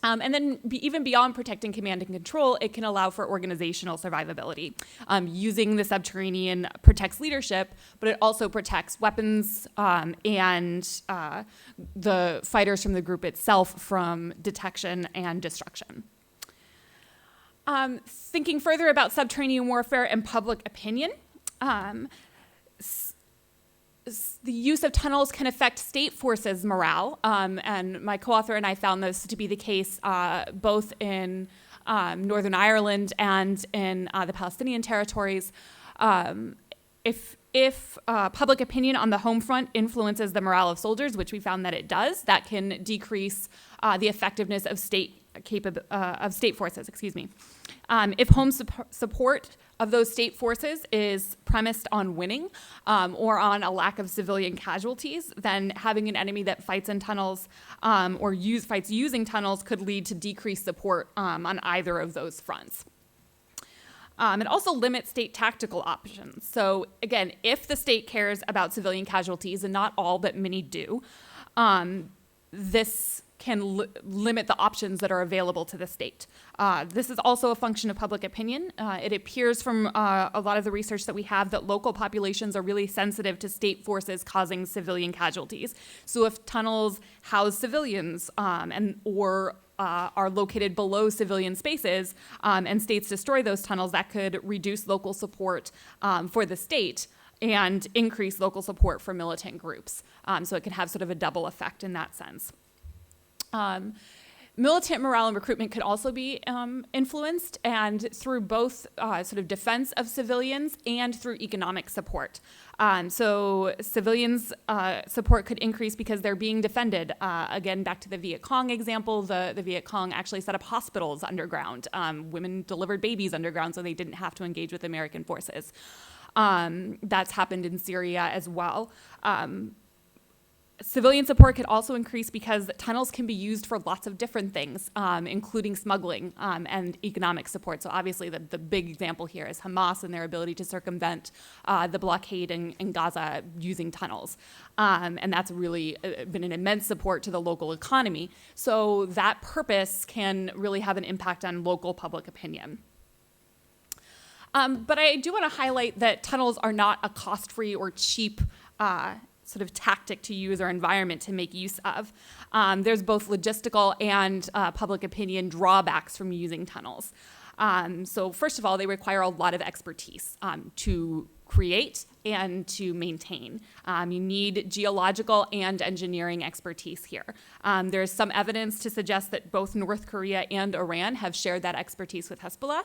And then even beyond protecting command and control, it can allow for organizational survivability. Using the subterranean protects leadership, but it also protects weapons and the fighters from the group itself from detection and destruction. Thinking further about subterranean warfare and public opinion, the use of tunnels can affect state forces' morale, and my co-author and I found this to be the case both in Northern Ireland and in the Palestinian territories. If public opinion on the home front influences the morale of soldiers, which we found that it does, that can decrease the effectiveness of state forces. If home support of those state forces is premised on winning or on a lack of civilian casualties, then having an enemy that fights in tunnels or fights using tunnels could lead to decreased support on either of those fronts. It also limits state tactical options. So again, if the state cares about civilian casualties, and not all, but many do, this can limit the options that are available to the state. This is also a function of public opinion. It appears from a lot of the research that we have that local populations are really sensitive to state forces causing civilian casualties. So if tunnels house civilians or are located below civilian spaces and states destroy those tunnels, that could reduce local support for the state and increase local support for militant groups. So it can have sort of a double effect in that sense. Militant morale and recruitment could also be influenced, and through both sort of defense of civilians and through economic support. So civilians' support could increase because they're being defended. Again, back to the Viet Cong example, the Viet Cong actually set up hospitals underground. Women delivered babies underground so they didn't have to engage with American forces. That's happened in Syria as well. Civilian support could also increase because tunnels can be used for lots of different things, including smuggling and economic support. So obviously the big example here is Hamas and their ability to circumvent the blockade in Gaza using tunnels. And that's really been an immense support to the local economy. So that purpose can really have an impact on local public opinion. But I do want to highlight that tunnels are not a cost-free or cheap sort of tactic to use or environment to make use of. There's both logistical and public opinion drawbacks from using tunnels. So first of all, they require a lot of expertise to create and to maintain. You need geological and engineering expertise here. There's some evidence to suggest that both North Korea and Iran have shared that expertise with Hezbollah,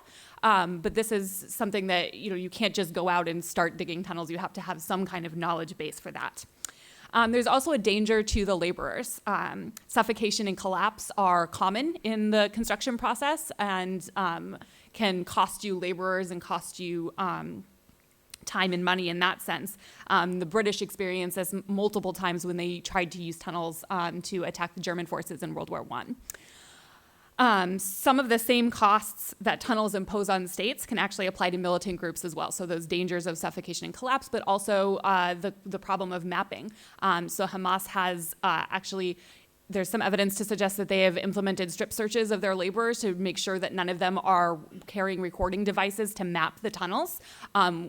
but this is something that you can't just go out and start digging tunnels. You have to have some kind of knowledge base for that. There's also a danger to the laborers. Suffocation and collapse are common in the construction process and can cost you laborers and cost you time and money in that sense. The British experienced this multiple times when they tried to use tunnels to attack the German forces in World War I. Some of the same costs that tunnels impose on states can actually apply to militant groups as well. So those dangers of suffocation and collapse, but also the problem of mapping. So Hamas has there's some evidence to suggest that they have implemented strip searches of their laborers to make sure that none of them are carrying recording devices to map the tunnels,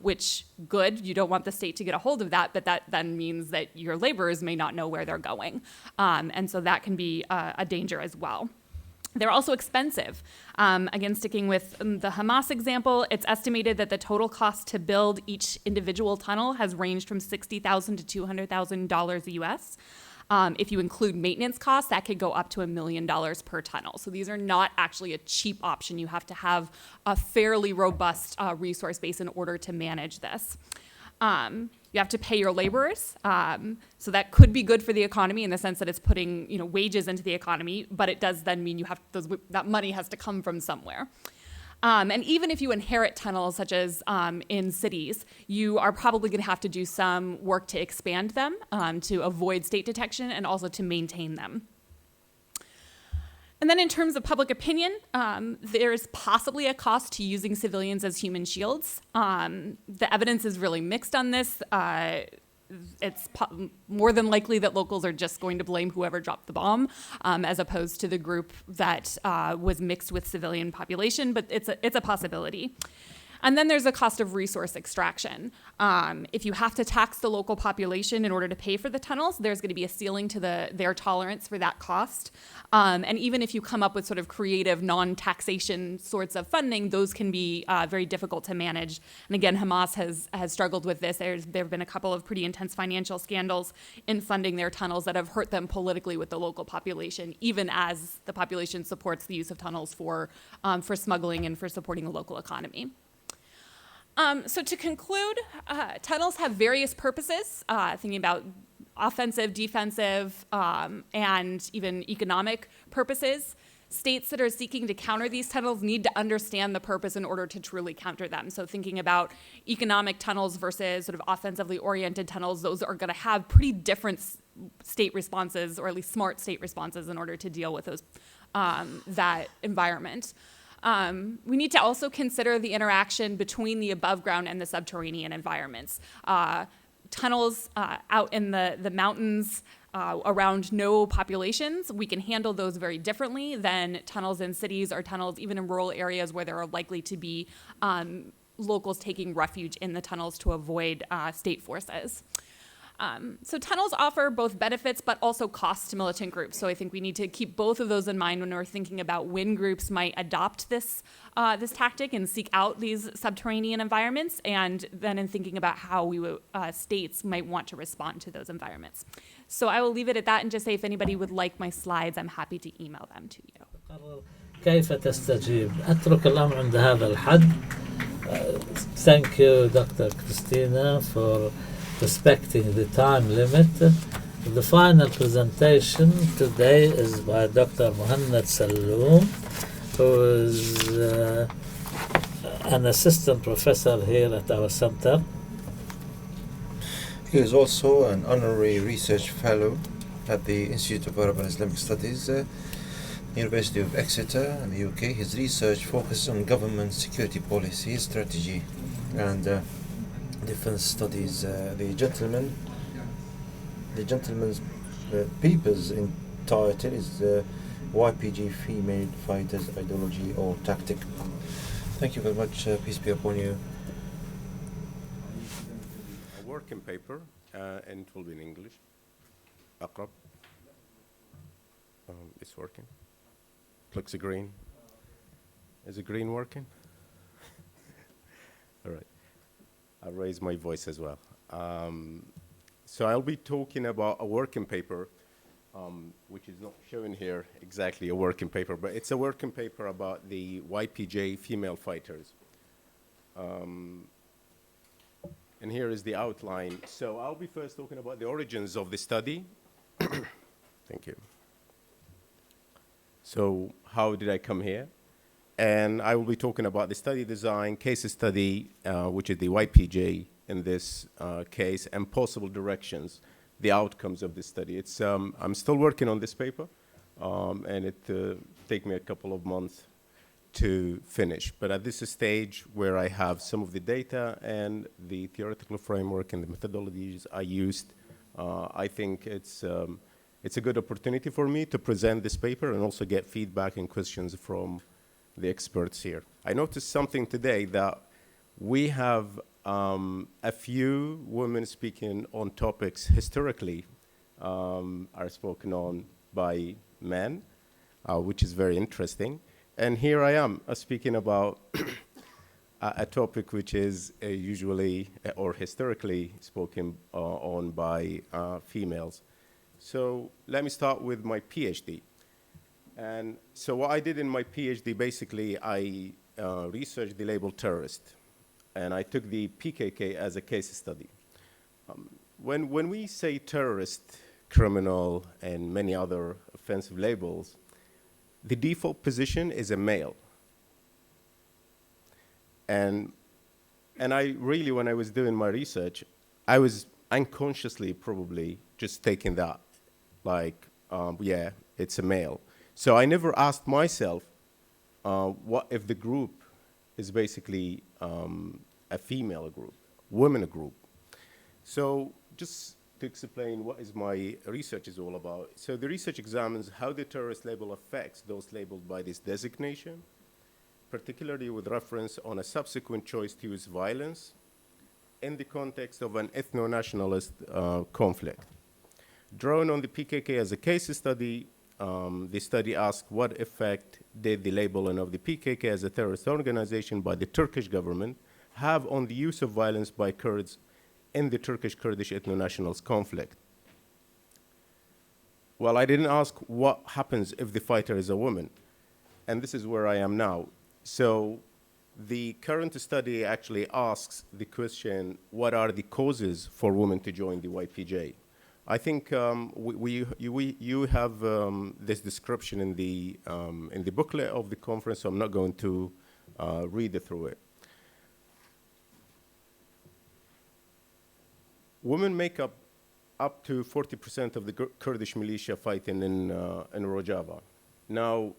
which good, you don't want the state to get a hold of that, but that then means that your laborers may not know where they're going. And so that can be a danger as well. They're also expensive. Again, sticking with the Hamas example, it's estimated that the total cost to build each individual tunnel has ranged from $60,000 to $200,000 US. If you include maintenance costs, that could go up to $1 million per tunnel. So these are not actually a cheap option. You have to have a fairly robust resource base in order to manage this. You have to pay your laborers. So that could be good for the economy in the sense that it's putting wages into the economy, but it does then mean that money has to come from somewhere. And even if you inherit tunnels, such as in cities, you are probably going to have to do some work to expand them, to avoid state detection, and also to maintain them. And then in terms of public opinion, there's possibly a cost to using civilians as human shields. The evidence is really mixed on this. It's more than likely that locals are just going to blame whoever dropped the bomb, as opposed to the group that was mixed with civilian population, but it's a possibility. And then there's a cost of resource extraction. If you have to tax the local population in order to pay for the tunnels, there's going to be a ceiling to their tolerance for that cost. And even if you come up with sort of creative non-taxation sorts of funding, those can be very difficult to manage. And again, Hamas has struggled with this. There have been a couple of pretty intense financial scandals in funding their tunnels that have hurt them politically with the local population, even as the population supports the use of tunnels for smuggling and for supporting the local economy. So to conclude, tunnels have various purposes, thinking about offensive, defensive, and even economic purposes. States that are seeking to counter these tunnels need to understand the purpose in order to truly counter them. So thinking about economic tunnels versus sort of offensively oriented tunnels, those are going to have pretty different state responses, or at least smart state responses, in order to deal with those that environment. We need to also consider the interaction between the above ground and the subterranean environments. Tunnels out in the mountains around no populations, we can handle those very differently than tunnels in cities or tunnels even in rural areas where there are likely to be locals taking refuge in the tunnels to avoid state forces. So tunnels offer both benefits but also costs to militant groups. So I think we need to keep both of those in mind when we're thinking about when groups might adopt this tactic and seek out these subterranean environments, and then in thinking about how states might want to respond to those environments. So I will leave it at that and just say if anybody would like my slides, I'm happy to email them to you. كيف تستجيب؟ أترك الأمر عند هذا الحد. Thank you, Dr. Christina, for respecting the time limit. The final presentation today is by Dr. Muhanad Seloom, who is an assistant professor here at our center. He is also an honorary research fellow at the Institute of Arab and Islamic Studies, University of Exeter in the UK. His research focuses on government security policy, strategy, and defense studies. The gentleman's papers entitled is YPG Female Fighters Ideology or Tactic. Thank you very much. Peace be upon you. A working paper, and it will be in English. أقرب. It's working. Clicks a green. Is the green working? All right. I'll raise my voice as well. So I'll be talking about a working paper, which is not shown here exactly a working paper, but it's a working paper about the YPJ female fighters. And here is the outline. So I'll be first talking about the origins of the study. Thank you. So how did I come here? And I will be talking about the study design, case study, which is the YPJ in this case, and possible directions, the outcomes of this study. It's I'm still working on this paper, and it take me a couple of months to finish. But at this stage where I have some of the data and the theoretical framework and the methodologies I used, I think it's a good opportunity for me to present this paper and also get feedback and questions from the experts here. I noticed something today that we have a few women speaking on topics historically are spoken on by men, which is very interesting. And here I am speaking about a topic which is usually or historically spoken on by females. So let me start with my PhD. And so what I did in my PhD, basically, I researched the label terrorist, and I took the PKK as a case study. When we say terrorist, criminal, and many other offensive labels, the default position is a male. And I really, when I was doing my research, I was unconsciously probably just taking that, like, yeah, it's a male. So I never asked myself, what if the group is basically a female group, women group? So just to explain what is my research is all about. So the research examines how the terrorist label affects those labeled by this designation, particularly with reference on a subsequent choice to use violence in the context of an ethno-nationalist conflict. Drawn on the PKK as a case study, the study asked what effect did the labeling of the PKK as a terrorist organization by the Turkish government have on the use of violence by Kurds in the Turkish-Kurdish ethno-nationalist conflict. Well, I didn't ask what happens if the fighter is a woman, and this is where I am now. So the current study actually asks the question, what are the causes for women to join the YPJ? I think you have this description in the booklet of the conference, so I'm not going to read through it. Women make up to 40% of the Kurdish militia fighting in Rojava. Now,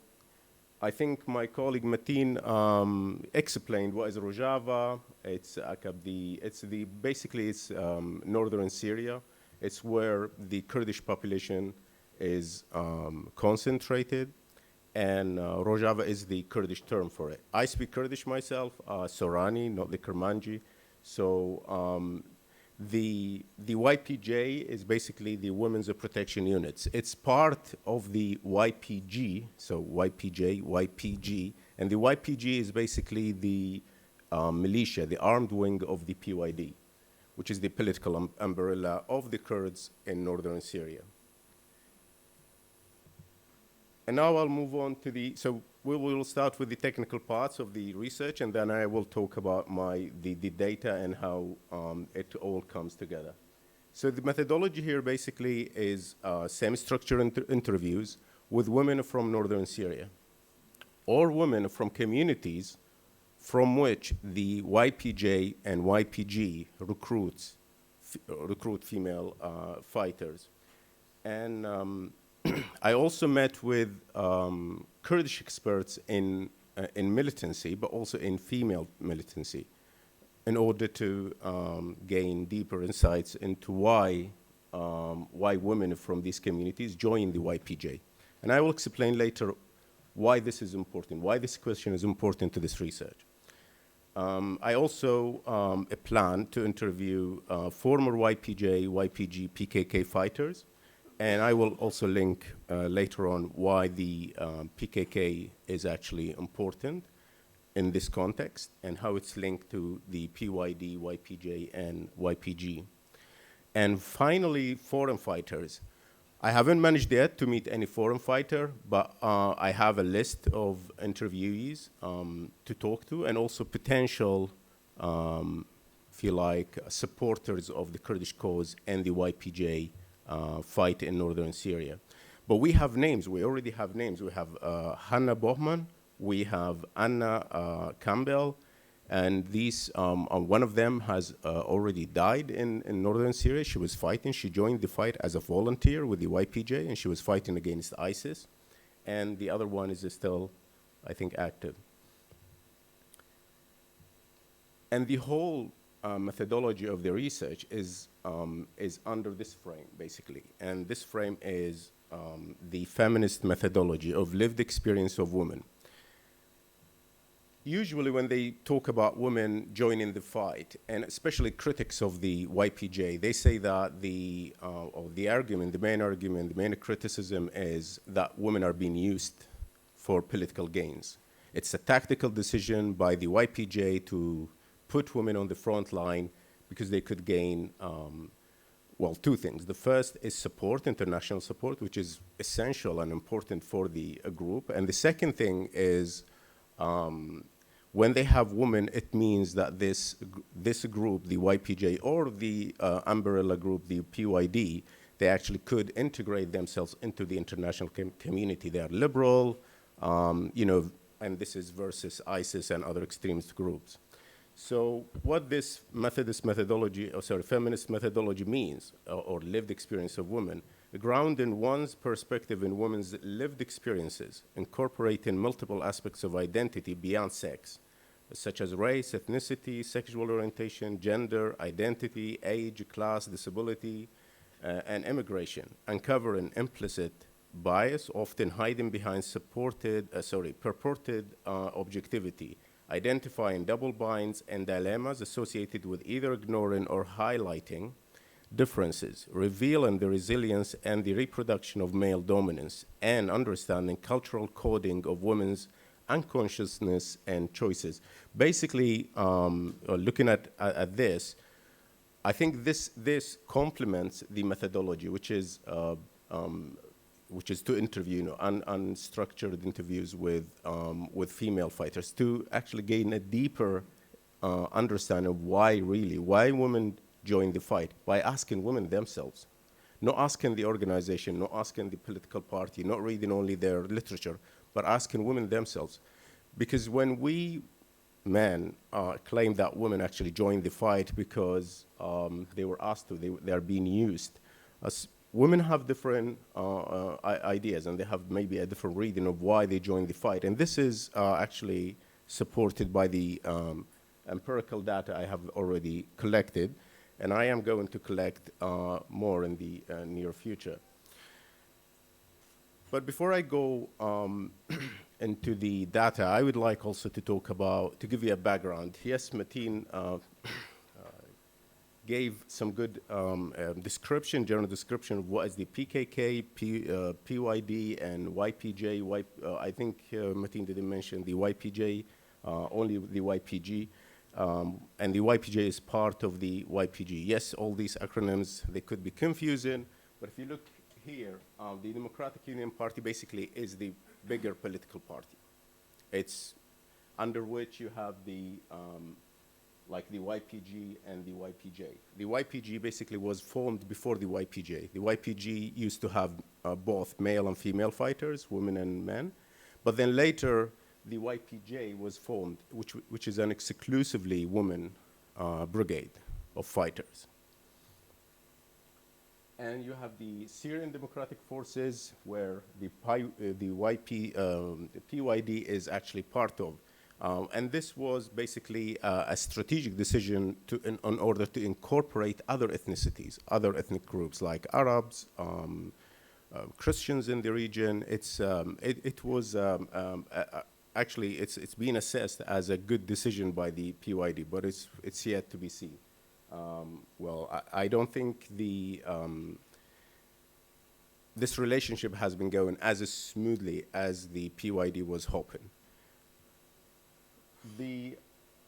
I think my colleague Metin explained what is Rojava. It's basically northern Syria. It's where the Kurdish population is concentrated, and Rojava is the Kurdish term for it. I speak Kurdish myself, Sorani, not the Kermanji. So the YPJ is basically the Women's Protection Units. It's part of the YPG, so YPJ, YPG, and the YPG is basically the militia, the armed wing of the PYD, which is the political umbrella of the Kurds in northern Syria. And now I'll move on to so we will start with the technical parts of the research, and then I will talk about the data and how it all comes together. So the methodology here basically is semi-structured interviews with women from northern Syria, or women from communities from which the YPJ and YPG recruit female fighters. And I also met with Kurdish experts in militancy, but also in female militancy, in order to gain deeper insights into why women from these communities join the YPJ. And I will explain later why this is important, why this question is important to this research. I also plan to interview former YPJ, YPG, PKK fighters, and I will also link later on why the PKK is actually important in this context and how it's linked to the PYD, YPJ, and YPG. And finally, foreign fighters. I haven't managed yet to meet any foreign fighter, but I have a list of interviewees to talk to, and also potential, if you like, supporters of the Kurdish cause and the YPJ fight in northern Syria. But we have names, we already have names. We have Hannah Bohman, we have Anna Campbell, and these, one of them has already died in northern Syria. She was fighting, she joined the fight as a volunteer with the YPJ, and she was fighting against ISIS. And the other one is still, I think, active. And the whole methodology of the research is under this frame, basically. And this frame is the feminist methodology of lived experience of women. Usually when they talk about women joining the fight, and especially critics of the YPJ, they say that the main criticism is that women are being used for political gains. It's a tactical decision by the YPJ to put women on the front line because they could gain, well, two things. The first is support, international support, which is essential and important for the group. And the second thing is, when they have women, it means that this group, the YPJ, or the umbrella group, the PYD, they actually could integrate themselves into the international community. They are liberal, and this is versus ISIS and other extremist groups. So what this feminist methodology means, or lived experience of women, ground in one's perspective in women's lived experiences, incorporating multiple aspects of identity beyond sex, such as race, ethnicity, sexual orientation, gender, identity, age, class, disability, and immigration, uncovering implicit bias, often hiding behind purported objectivity, identifying double binds and dilemmas associated with either ignoring or highlighting differences, revealing the resilience and the reproduction of male dominance, and understanding cultural coding of women's unconsciousness and choices. Basically, looking at this, I think this complements the methodology, which is to interview, unstructured interviews with female fighters, to actually gain a deeper understanding of why women join the fight, by asking women themselves, not asking the organization, not asking the political party, not reading only their literature, but asking women themselves. Because when we men claim that women actually joined the fight because they were asked to, they are being used. As women have different ideas, and they have maybe a different reading of why they joined the fight. And this is actually supported by the empirical data I have already collected, and I am going to collect more in the near future. But before I go into the data, I would like also to talk about, to give you a background. Yes, Metin gave some good description, general description of what is the PKK, PYD, and YPJ. I think Metin didn't mention the YPJ, only the YPG. And the YPJ is part of the YPG. Yes, all these acronyms, they could be confusing, but if you look here, the Democratic Union Party basically is the bigger political party. It's under which you have the, like the YPG and the YPJ. The YPG basically was formed before the YPJ. The YPG used to have both male and female fighters, women and men, but then later the YPJ was formed, which is an exclusively women brigade of fighters. And you have the Syrian Democratic Forces, where the PYD is actually part of. And this was basically a strategic decision in order to incorporate other ethnicities, other ethnic groups like Arabs, Christians in the region. Actually, it's been assessed as a good decision by the PYD, but it's yet to be seen. I don't think this relationship has been going as smoothly as the PYD was hoping.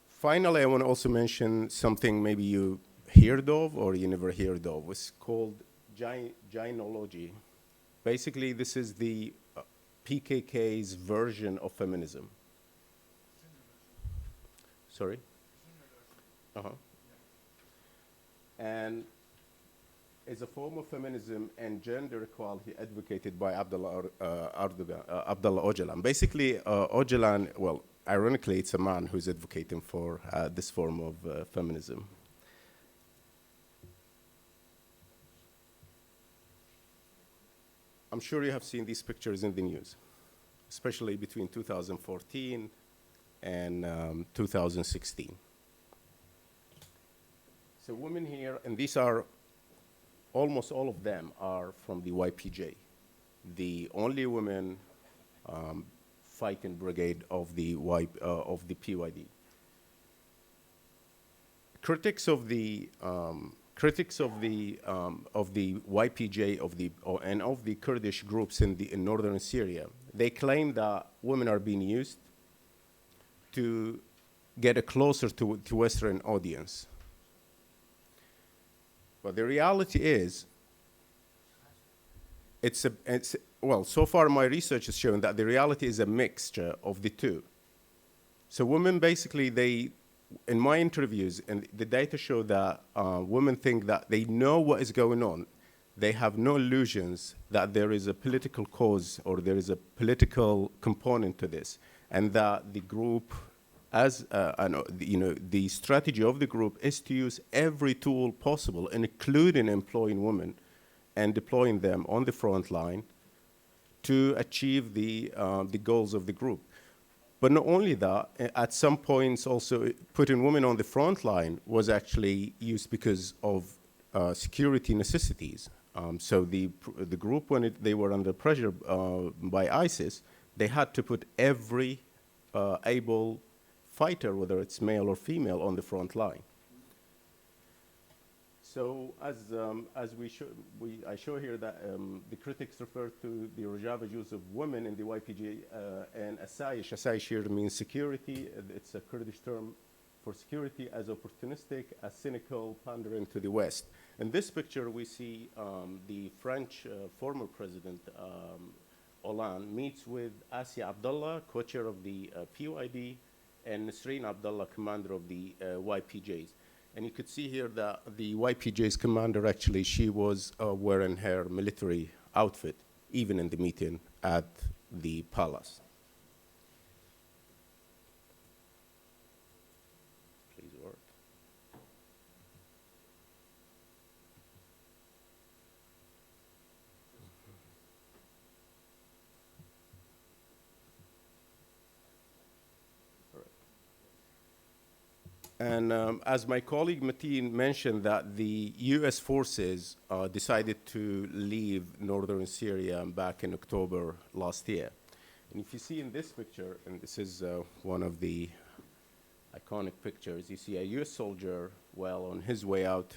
Finally, I want to also mention something maybe you heard of or you never heard of. It's called gynology. Basically, this is the PKK's version of feminism. Sorry? Uh-huh. And is a form of feminism and gender equality advocated by Abdullah Öcalan. Basically, Öcalan, well, ironically, it's a man who's advocating for this form of feminism. I'm sure you have seen these pictures in the news, especially between 2014 and 2016. So women here, and these are, almost all of them are from the YPJ, the only women fighting brigade of the PYD. Critics of the YPJ and of the Kurdish groups in northern Syria, they claim that women are being used to get closer to Western audience. But the reality is, so far my research has shown that the reality is a mixture of the two. So women basically, in my interviews, and the data show that women think that they know what is going on. They have no illusions that there is a political cause or there is a political component to this, and that the group, the strategy of the group is to use every tool possible, including employing women and deploying them on the front line to achieve the goals of the group. But not only that, at some points also putting women on the front line was actually used because of security necessities. So the group, when they were under pressure by ISIS, they had to put every able fighter, whether it's male or female, on the front line. So as I show here that the critics refer to the Rojava use of women in the YPG and asayish. Asayish here means security. It's a Kurdish term for security, as opportunistic, as cynical, pandering to the West. In this picture, we see the French former president, Hollande, meets with Assia Abdullah, co-chair of the PYD, and Nasreen Abdullah, commander of the YPJs. And you could see here that the YPJ's commander, actually, she was wearing her military outfit, even in the meeting at the palace. Please work. And as my colleague Metin mentioned, that the US forces decided to leave northern Syria back in October last year. And if you see in this picture, and this is one of the iconic pictures, you see a US soldier, well, on his way out,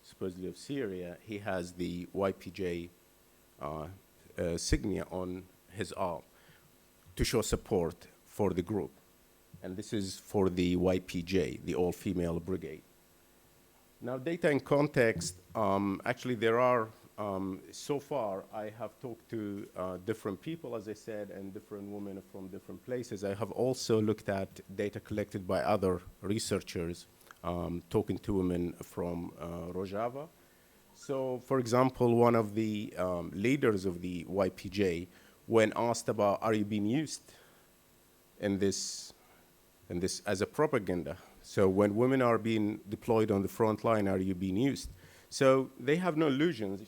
supposedly of Syria, he has the YPJ insignia on his arm to show support for the group. And this is for the YPJ, the all-female brigade. Now, data and context, actually there are, so far I have talked to different people, as I said, and different women from different places. I have also looked at data collected by other researchers, talking to women from Rojava. So, for example, one of the leaders of the YPJ, when asked about, are you being used in this as a propaganda? So when women are being deployed on the front line, are you being used? So they have no illusions.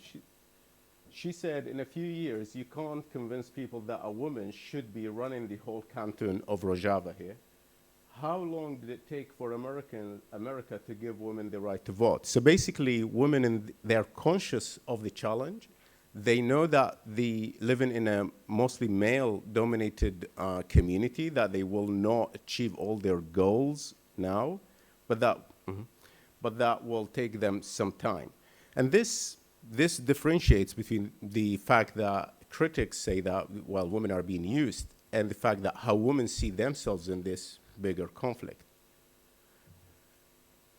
She said, in a few years, you can't convince people that a woman should be running the whole canton of Rojava here. How long did it take for America to give women the right to vote? So basically, women, they're conscious of the challenge. They know that they living in a mostly male-dominated community, that they will not achieve all their goals now, but that will take them some time. And this differentiates between the fact that critics say that, well, women are being used, and the fact that how women see themselves in this bigger conflict.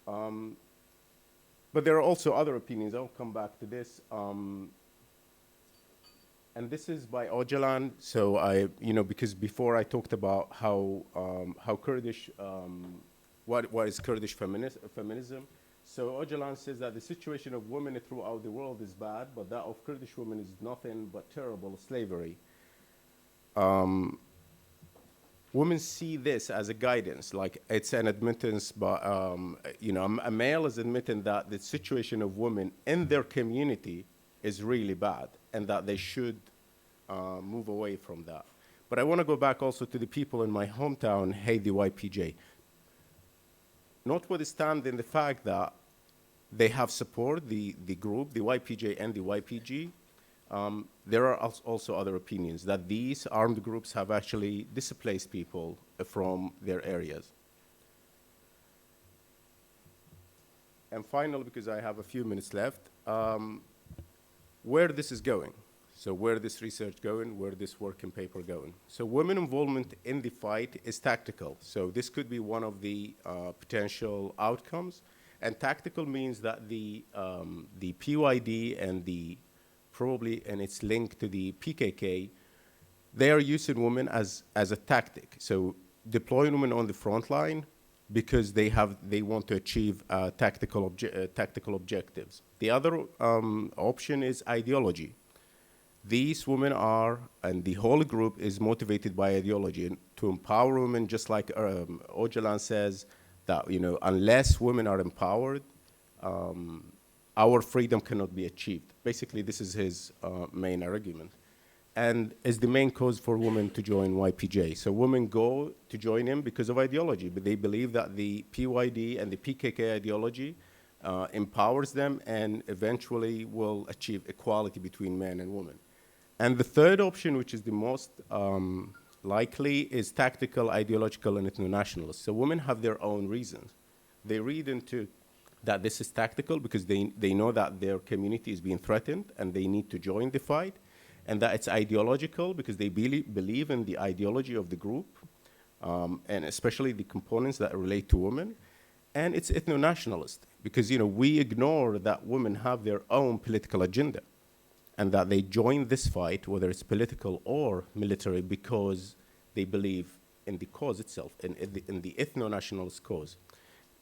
But there are also other opinions. I'll come back to this. And this is by Öcalan. So because before I talked about how Kurdish, what is Kurdish feminism. So Öcalan says that the situation of women throughout the world is bad, but that of Kurdish women is nothing but terrible slavery. Women see this as a guidance, like it's an admittance, but a male is admitting that the situation of women in their community is really bad, and that they should move away from that. But I want to go back also to the people in my hometown, hate the YPJ. Notwithstanding the fact that they have support, the group, the YPJ and the YPG, there are also other opinions that these armed groups have actually displaced people from their areas. And finally, because I have a few minutes left, where this is going. So where this research going, where this working paper going. So women involvement in the fight is tactical. So this could be one of the potential outcomes. And tactical means that the PYD and and its link to the PKK, they are using women as a tactic. So deploying women on the front line because they want to achieve tactical objectives. The other option is ideology. These women and the whole group is motivated by ideology, and to empower women, just like Öcalan says, that unless women are empowered, our freedom cannot be achieved. Basically, this is his main argument, and is the main cause for women to join YPJ. So women go to join him because of ideology, but they believe that the PYD and the PKK ideology empowers them, and eventually will achieve equality between men and women. And the third option, which is the most likely, is tactical, ideological, and ethno-nationalist. So women have their own reasons. They read into that this is tactical because they know that their community is being threatened and they need to join the fight, and that it's ideological because they believe in the ideology of the group, and especially the components that relate to women. And it's ethno-nationalist because, you know, we ignore that women have their own political agenda and that they join this fight, whether it's political or military, because they believe in the cause itself, in the ethno-nationalist cause.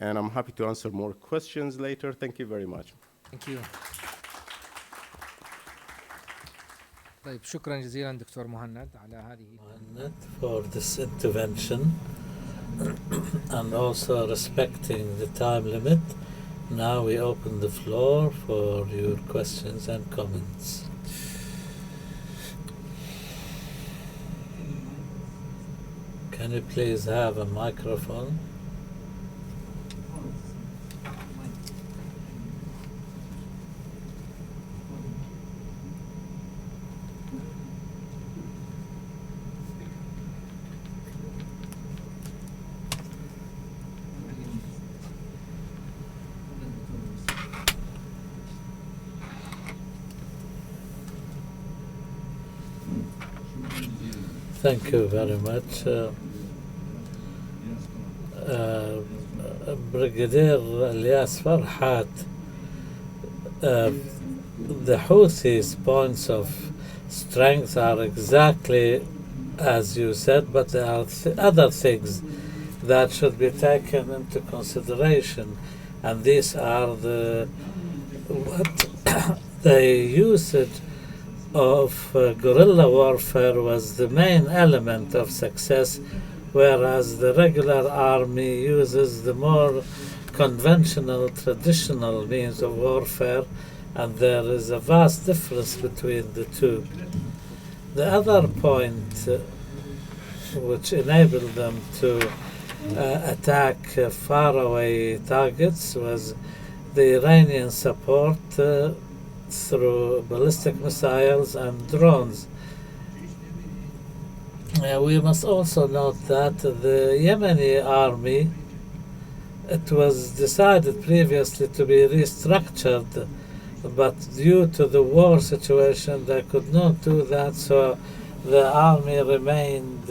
And I'm happy to answer more questions later. Thank you very much. Thank you. طيب شكرا جزيلا دكتور مهند على هذه Muhanad, for this intervention and also respecting the time limit. Now we open the floor for your questions and comments. Can you please have a microphone? Thank you very much. Brigadier Elias Farhat, the Houthis' points of strength are exactly as you said, but there are other things that should be taken into consideration, and these are the usage of guerrilla warfare was the main element of success, whereas the regular army uses the more conventional, traditional means of warfare, and there is a vast difference between the two. The other point which enabled them to attack faraway targets was the Iranian support through ballistic missiles and drones. We must also note that the Yemeni Army, it was decided previously to be restructured, but due to the war situation they could not do that, so the army remained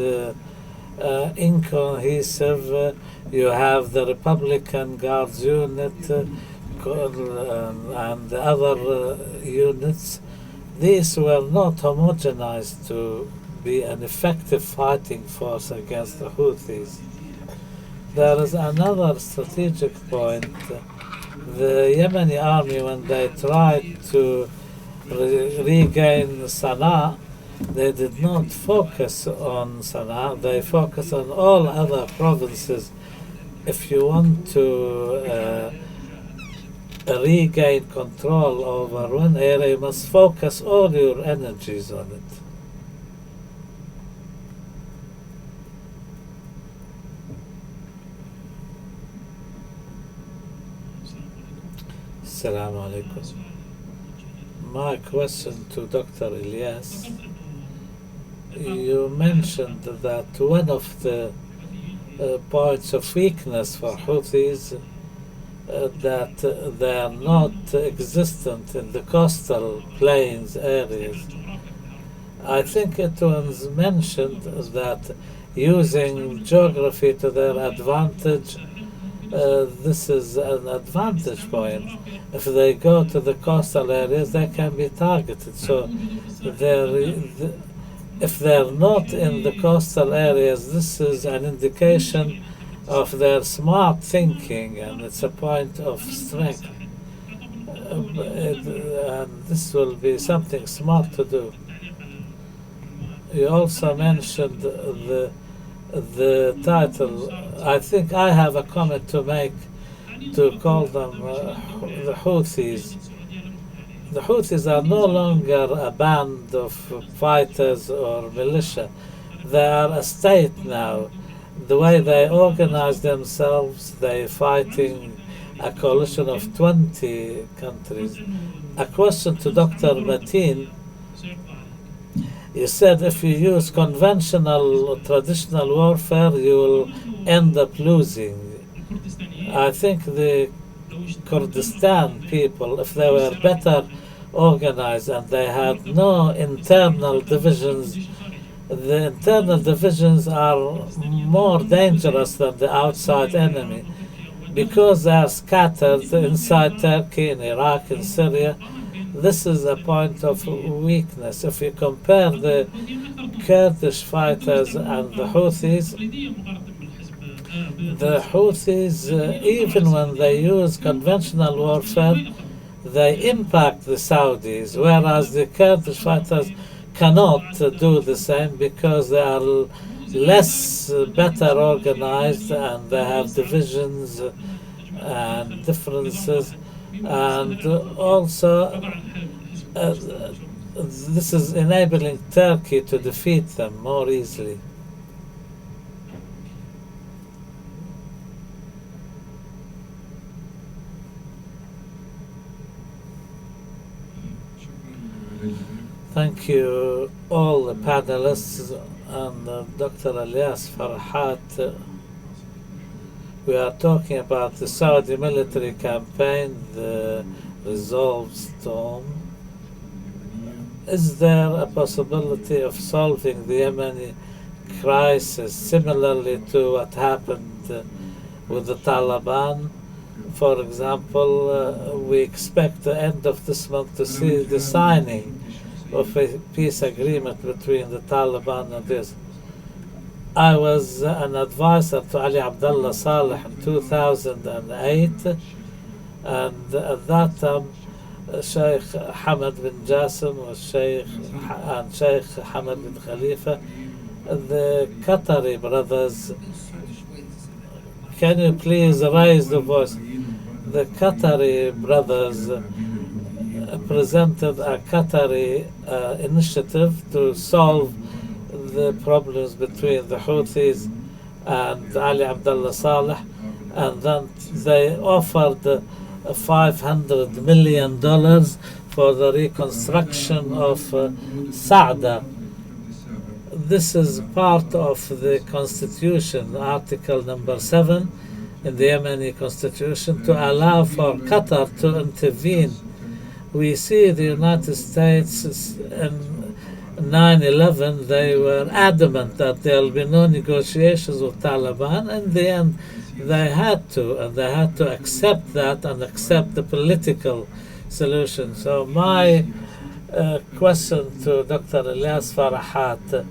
incohesive. You have the Republican Guards unit and the other units. These were not homogenized to be an effective fighting force against the Houthis. There is another strategic point. The Yemeni army, when they tried to regain Sana'a, they did not focus on Sana'a, they focused on all other provinces. If you want to regain control over one area, you must focus all your energies on it. Assalamu alaikum. My question to Dr. Elias, you mentioned that one of the points of weakness for Houthis that they are not existent in the coastal plains areas. I think it was mentioned that using geography to their advantage, this is an advantage point. If they go to the coastal areas, they can be targeted. So if they're not in the coastal areas, this is an indication of their smart thinking, and it's a point of strength. And this will be something smart to do. You also mentioned the title. I think I have a comment to make to call them the Houthis. The Houthis are no longer a band of fighters or militia. They are a state now. The way they organize themselves, they're fighting a coalition of 20 countries. A question to Dr. Metin. You said if you use conventional or traditional warfare, you will end up losing. I think the Kurdistan people, if they were better organized and they had no internal divisions, the internal divisions are more dangerous than the outside enemy because they are scattered inside Turkey, in Iraq, in Syria. This is a point of weakness. If you compare the Kurdish fighters and the Houthis, even when they use conventional warfare, they impact the Saudis, whereas the Kurdish fighters cannot do the same because they are less better organized and they have divisions and differences, and also this is enabling Turkey to defeat them more easily. Thank you, all the panelists, and Dr. Elias, Farhat. We are talking about the Saudi military campaign, the Resolve Storm. Is there a possibility of solving the Yemeni crisis similarly to what happened with the Taliban? For example, we expect the end of this month to see the signing of a peace agreement between the Taliban and this. I was an advisor to Ali Abdullah Saleh in 2008, and at that time Sheikh Hamad bin Jassim and Sheikh Hamad bin Khalifa, the Qatari brothers. Can you please raise the voice? The Qatari brothers presented a Qatari initiative to solve the problems between the Houthis and Ali Abdullah Saleh, and then they offered $500 million for the reconstruction of Sa'da. This is part of the constitution, article number 7 in the Yemeni constitution, to allow for Qatar to intervene. We see the United States in 9/11, they were adamant that there will be no negotiations with Taliban. In the end, they had to, and they had to accept that and accept the political solution. So my question to Dr. Elias Farhat,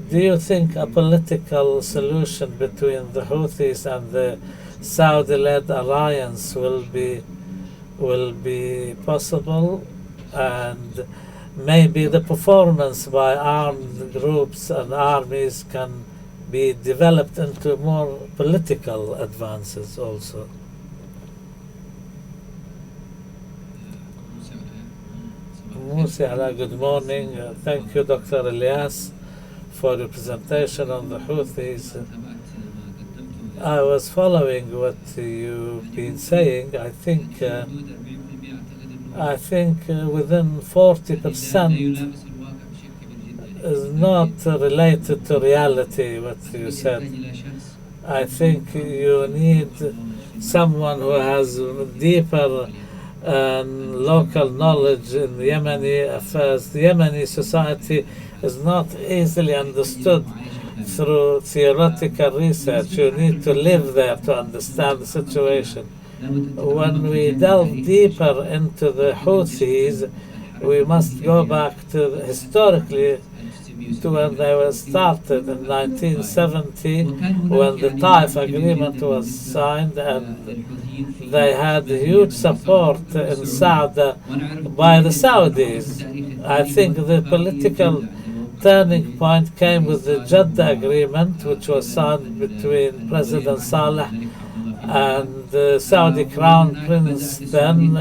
do you think a political solution between the Houthis and the Saudi-led alliance will be possible, and maybe the performance by armed groups and armies can be developed into more political advances also? Good morning. Thank you, Dr. Elias, for your presentation on the Houthis. I was following what you've been saying. I think within 40% is not related to reality, what you said. I think you need someone who has deeper local knowledge in Yemeni affairs. The Yemeni society is not easily understood through theoretical research. You need to live there to understand the situation. When we delve deeper into the Houthis, we must go back to historically to when they were started in 1970, when the Taif agreement was signed, and they had huge support in Saudi by the Saudis. I think the political turning point came with the Jeddah agreement, which was signed between President Saleh and the Saudi Crown Prince, then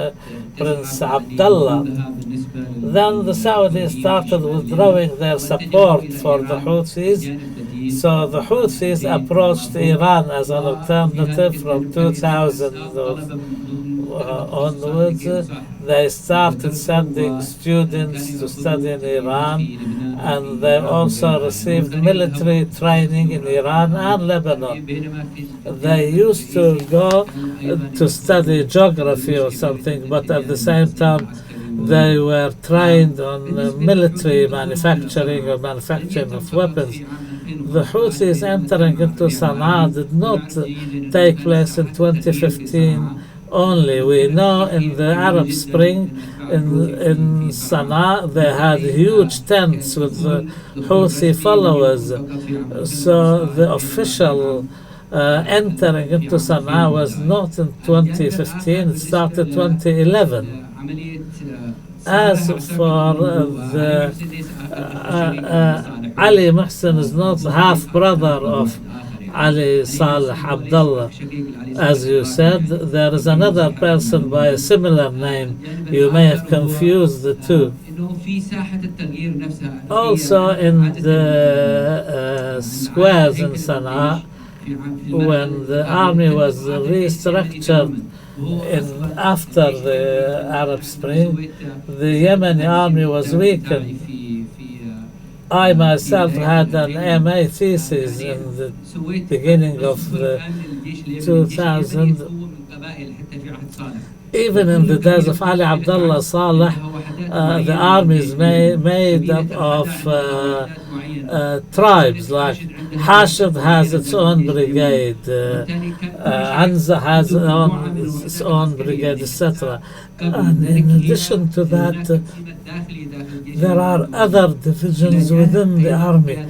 Prince Abdullah. Then the Saudis started withdrawing their support for the Houthis So the Houthis approached Iran as an alternative from 2000 onwards. They started sending students to study in Iran, and they also received military training in Iran and Lebanon. They used to go to study geography or something, but at the same time they were trained on military manufacturing or manufacturing of weapons. The Houthis entering into Sana'a did not take place in 2015 only. We know in the Arab Spring in Sana'a they had huge tents with the Houthi followers. So the official entering into Sana'a was not in 2015, it started 2011. As for the Ali Muhsin is not half brother of Ali Saleh Abdullah. As you said, there is another person by a similar name. You may have confused the two. Also in the squares in Sana'a, when the army was restructured after the Arab Spring, the Yemeni army was weakened. I myself had an MA thesis in the beginning of the 2000. Even in the days of Ali Abdullah Saleh, the armies made up of tribes, like Hashid has its own brigade, Anza has its own brigade, etc. And in addition to that, there are other divisions within the army.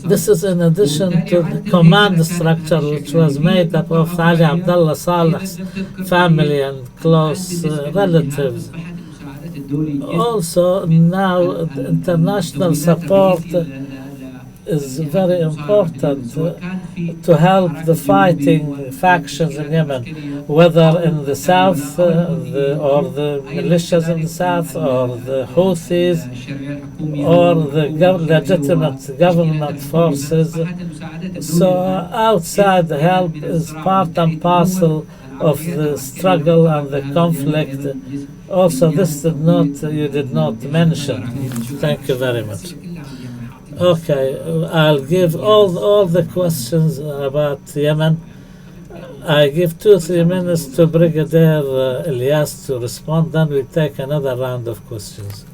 This is in addition to the command structure, which was made up of Ali Abdullah Saleh's family and close relatives. Also, now the international support is very important to help the fighting factions in Yemen, whether in the south or the militias in the south, or the Houthis, or the legitimate government forces. So outside help is part and parcel of the struggle and the conflict. Also, this you did not mention. Thank you very much. Okay, I'll give all the questions about Yemen. I give 2-3 minutes to Brigadier Elias to respond, then we take another round of questions.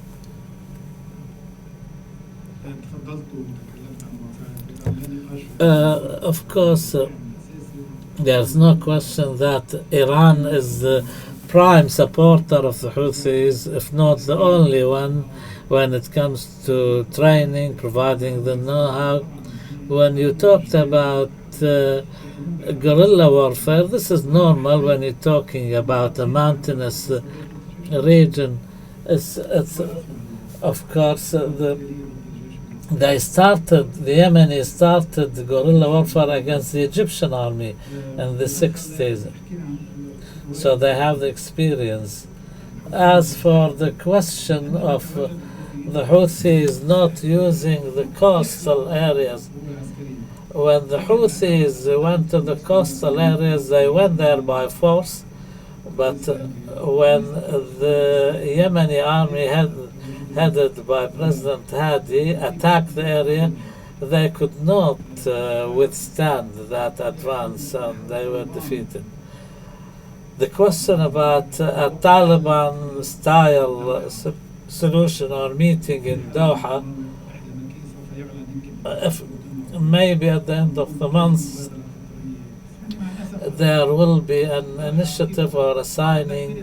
Of course, there's no question that Iran is the prime supporter of the Houthis, if not the only one, when it comes to training, providing the know-how. When you talked about guerrilla warfare, this is normal when you're talking about a mountainous region. It's of course, the Yemenis started guerrilla warfare against the Egyptian army in the 60s. So they have the experience. As for the question of the Houthis not using the coastal areas, when the Houthis went to the coastal areas, they went there by force. But when the Yemeni army headed by President Hadi attacked the area, they could not withstand that advance, and they were defeated. The question about a Taliban-style solution or meeting in Doha, if maybe at the end of the month there will be an initiative or a signing.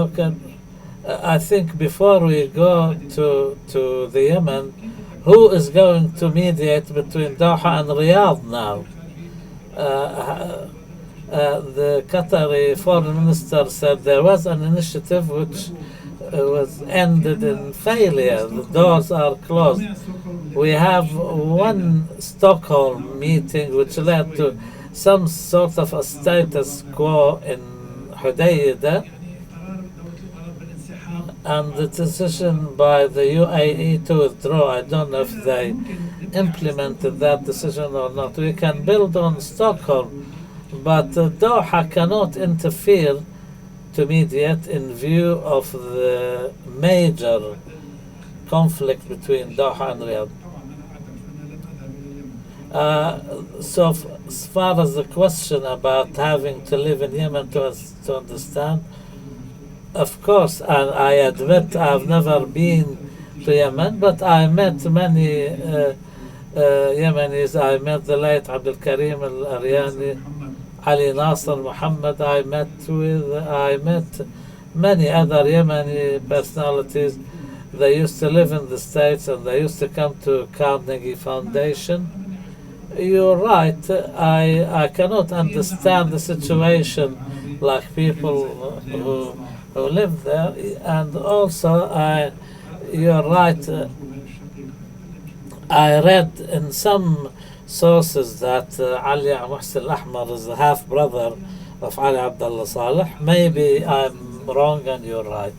Okay. I think before we go to the Yemen, who is going to mediate between Doha and Riyadh now? The Qatari foreign minister said there was an initiative which was ended in failure. The doors are closed. We have one Stockholm meeting which led to some sort of a status quo in Hudaydah, And the decision by the UAE to withdraw, I don't know if they implemented that decision or not. We can build on Stockholm, but Doha cannot interfere to mediate in view of the major conflict between Doha and Riyadh. So as far as the question about having to live in Yemen to understand, of course, and I admit I've never been to Yemen, but I met many Yemenis. I met the late Abdul Karim al-Aryani, Ali Nasser Muhammad. I met many other Yemeni personalities. They used to live in the States and they used to come to Carnegie Foundation. You're right. I cannot understand the situation like people who live there, and also you're right. I read in some sources that Ali Muhsin al-Ahmar is the half brother of Ali Abdullah Saleh. Maybe I'm wrong and you're right.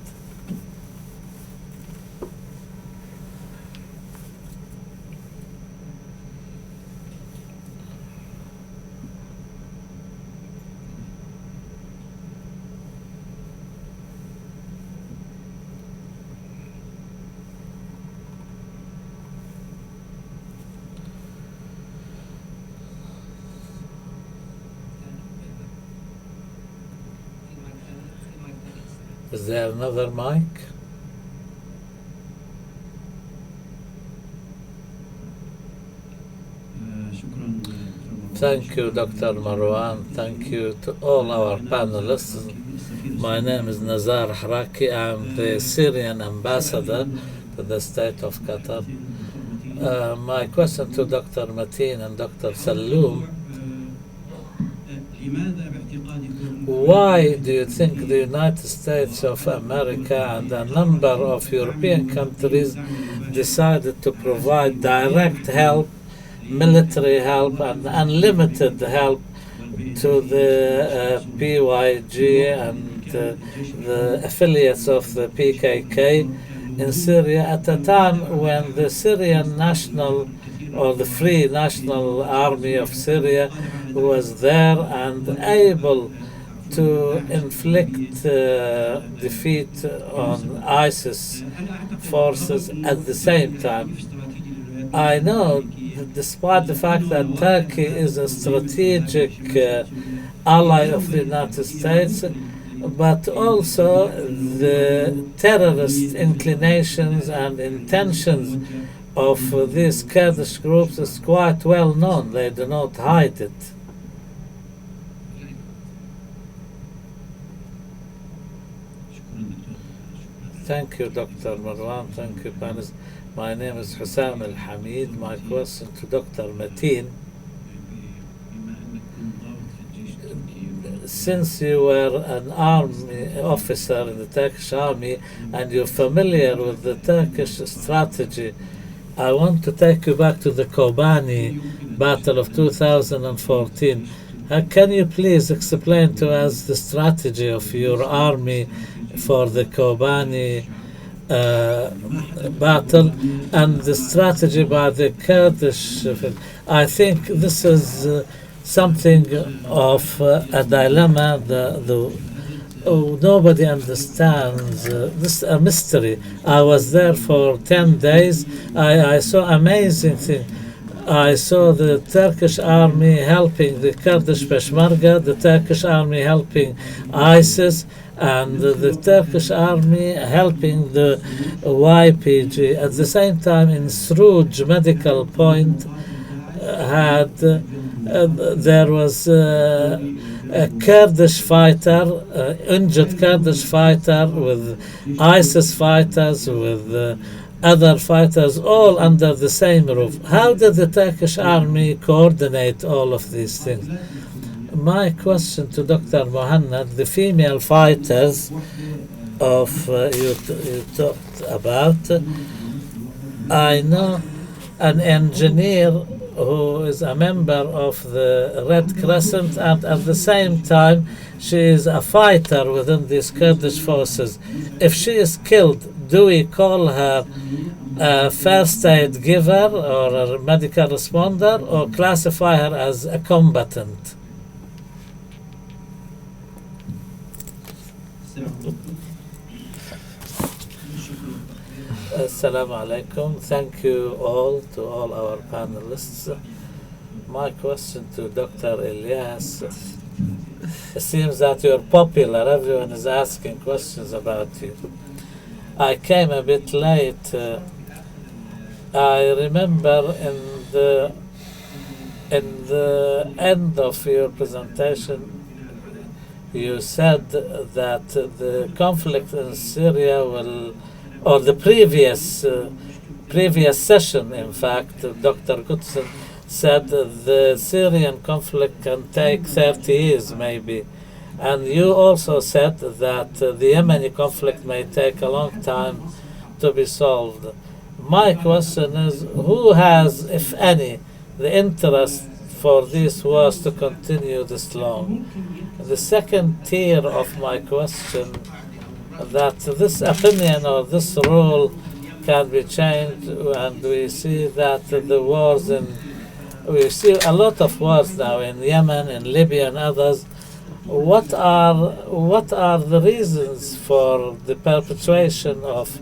Is there another mic? Thank you, Dr. Marwan. Thank you to all our panelists. My name is Nazar Haraki. I'm the Syrian ambassador to the state of Qatar. My question to Dr. Metin and Dr. Seloom: why do you think the United States of America and a number of European countries decided to provide direct help, military help, and unlimited help to the PYG and the affiliates of the PKK in Syria at a time when the Syrian National or the Free National Army of Syria was there and able to inflict defeat on ISIS forces at the same time? I know that despite the fact that Turkey is a strategic ally of the United States, but also the terrorist inclinations and intentions of these Kurdish groups is quite well known. They do not hide it. Thank you, Dr. Marwan. Thank you, panelists. My name is Hussam Al-Hamid. My question to Dr. Metin: since you were an army officer in the Turkish army and you're familiar with the Turkish strategy, I want to take you back to the Kobani battle of 2014. Can you please explain to us the strategy of your army for the Kobani battle and the strategy by the Kurdish? I think this is something of a dilemma. Nobody understands. This is a mystery. I was there for 10 days. I saw amazing things. I saw the Turkish army helping the Kurdish Peshmerga, the Turkish army helping ISIS, and the Turkish army helping the YPG. At the same time, in Srouj medical point, there was a Kurdish fighter, injured Kurdish fighter with ISIS fighters, with other fighters, all under the same roof. How did the Turkish army coordinate all of these things? My question to Dr. Muhanad: the female fighters of you talked about, I know an engineer who is a member of the Red Crescent, and at the same time she is a fighter within these Kurdish forces. If she is killed, do we call her a first aid giver or a medical responder, or classify her as a combatant? Assalamu alaikum. Thank you all to all our panelists. My question to Dr. Elias. It seems that you're popular. Everyone is asking questions about you. I came a bit late. I remember in the end of your presentation, you said that the conflict in Syria will, or the previous session, in fact, Dr. Gurcan said the Syrian conflict can take 30 years maybe. And you also said that the Yemeni conflict may take a long time to be solved. My question is, who has, if any, the interest for these wars to continue this long? The second tier of my question, that this opinion or this rule can be changed, and we see that the wars we see a lot of wars now in Yemen, in Libya and others. What are the reasons for the perpetuation of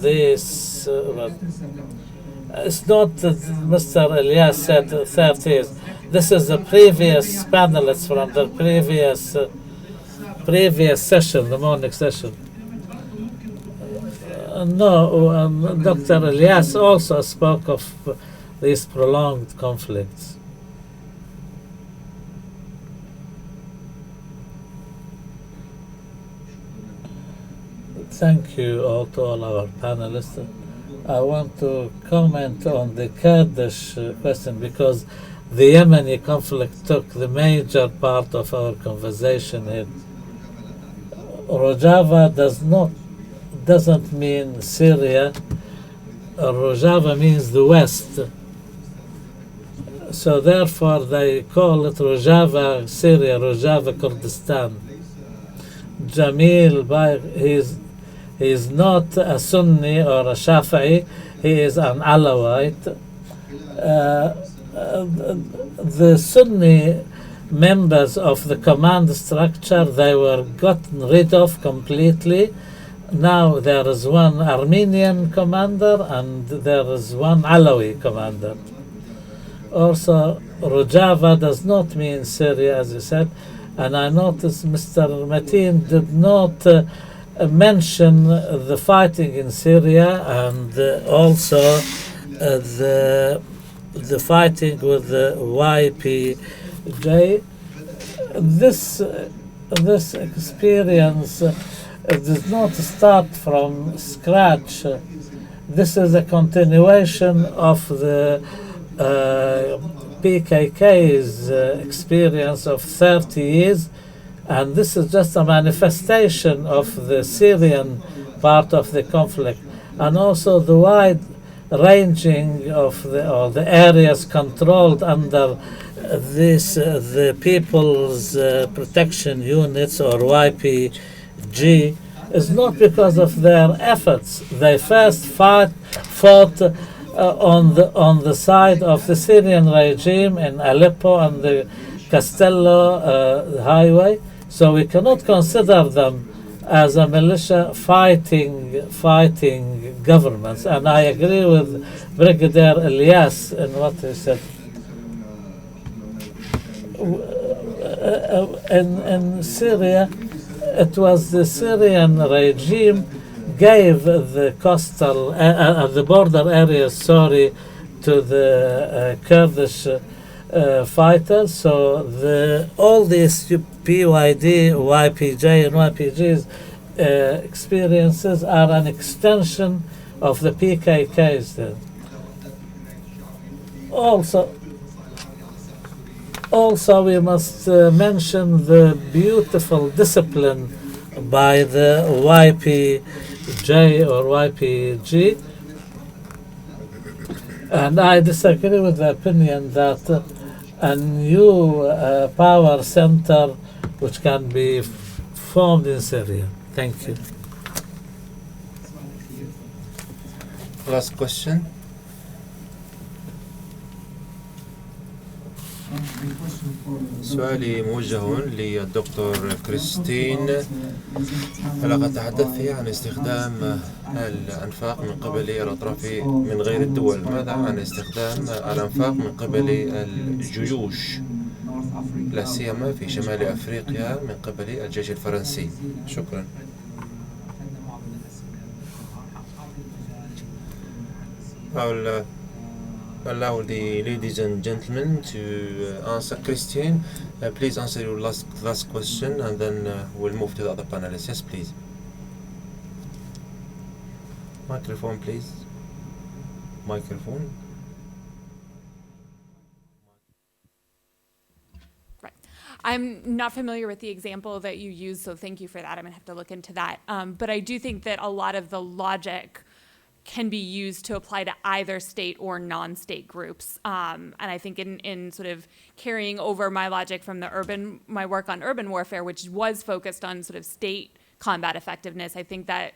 this? It's not that Mr. Elias said 30 years. This is the previous panelists from the previous session, the morning session. Dr. Elias also spoke of these prolonged conflicts. Thank you all to all our panelists. I want to comment on the Kurdish question, because the Yemeni conflict took the major part of our conversation here. Rojava doesn't mean Syria. Rojava means the West. So therefore they call it Rojava Syria, Rojava Kurdistan. Jamil, he is not a Sunni or a Shafi'i, he is an Alawite. The Sunni members of the command structure, they were gotten rid of completely. Now there is one Armenian commander and there is one Alawi commander. Also, Rojava does not mean Syria, as you said, and I noticed Mr. Metin did not mention the fighting in Syria and also the fighting with the YPJ. This experience does not start from scratch. This is a continuation of the PKK's experience of 30 years, and this is just a manifestation of the Syrian part of the conflict, and also the wide ranging of the areas controlled under the People's Protection Units, or YPG, is not because of their efforts. They first fought on the side of the Syrian regime in Aleppo and the Castello highway. So we cannot consider them as a militia fighting governments. And I agree with Brigadier Elias in what he said. In Syria, it was the Syrian regime gave the coastal, the border areas, to the Kurdish fighters. So all these PYD, YPJ, and YPG's experiences are an extension of the PKK's. Then. Also, we must mention the beautiful discipline by the YPJ or YPG. And I disagree with the opinion that a new power center which can be formed in Syria. Thank you. Last question. سؤالي موجه للدكتور كريستين. لقد تحدثت عن استخدام الأنفاق من قبل الأطراف من غير الدول. ماذا عن استخدام الأنفاق من قبل الجيوش لا سيما في شمال أفريقيا من قبل الجيش الفرنسي؟ شكرا. I'll allow the ladies and gentlemen to answer. Christian, please answer your last question, and then we'll move to the other panelists. Yes, please. Microphone, please. Microphone. Right. I'm not familiar with the example that you used, so thank you for that. I'm going to have to look into that. But I do think that a lot of the logic can be used to apply to either state or non-state groups. And I think in sort of carrying over my logic from my work on urban warfare, which was focused on sort of state combat effectiveness, I think that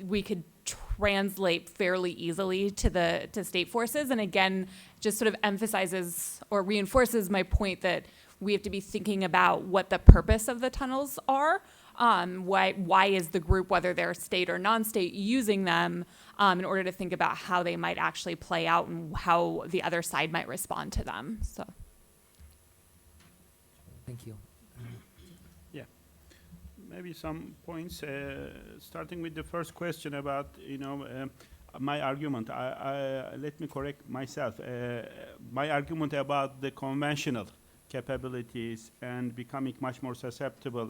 we could translate fairly easily to state forces. And again, just sort of emphasizes or reinforces my point that we have to be thinking about what the purpose of the tunnels are. Why is the group, whether they're state or non-state, using them in order to think about how they might actually play out and how the other side might respond to them. So, Thank you. Yeah, maybe some points. Starting with the first question about my argument. Let me correct myself. My argument about the conventional capabilities and becoming much more susceptible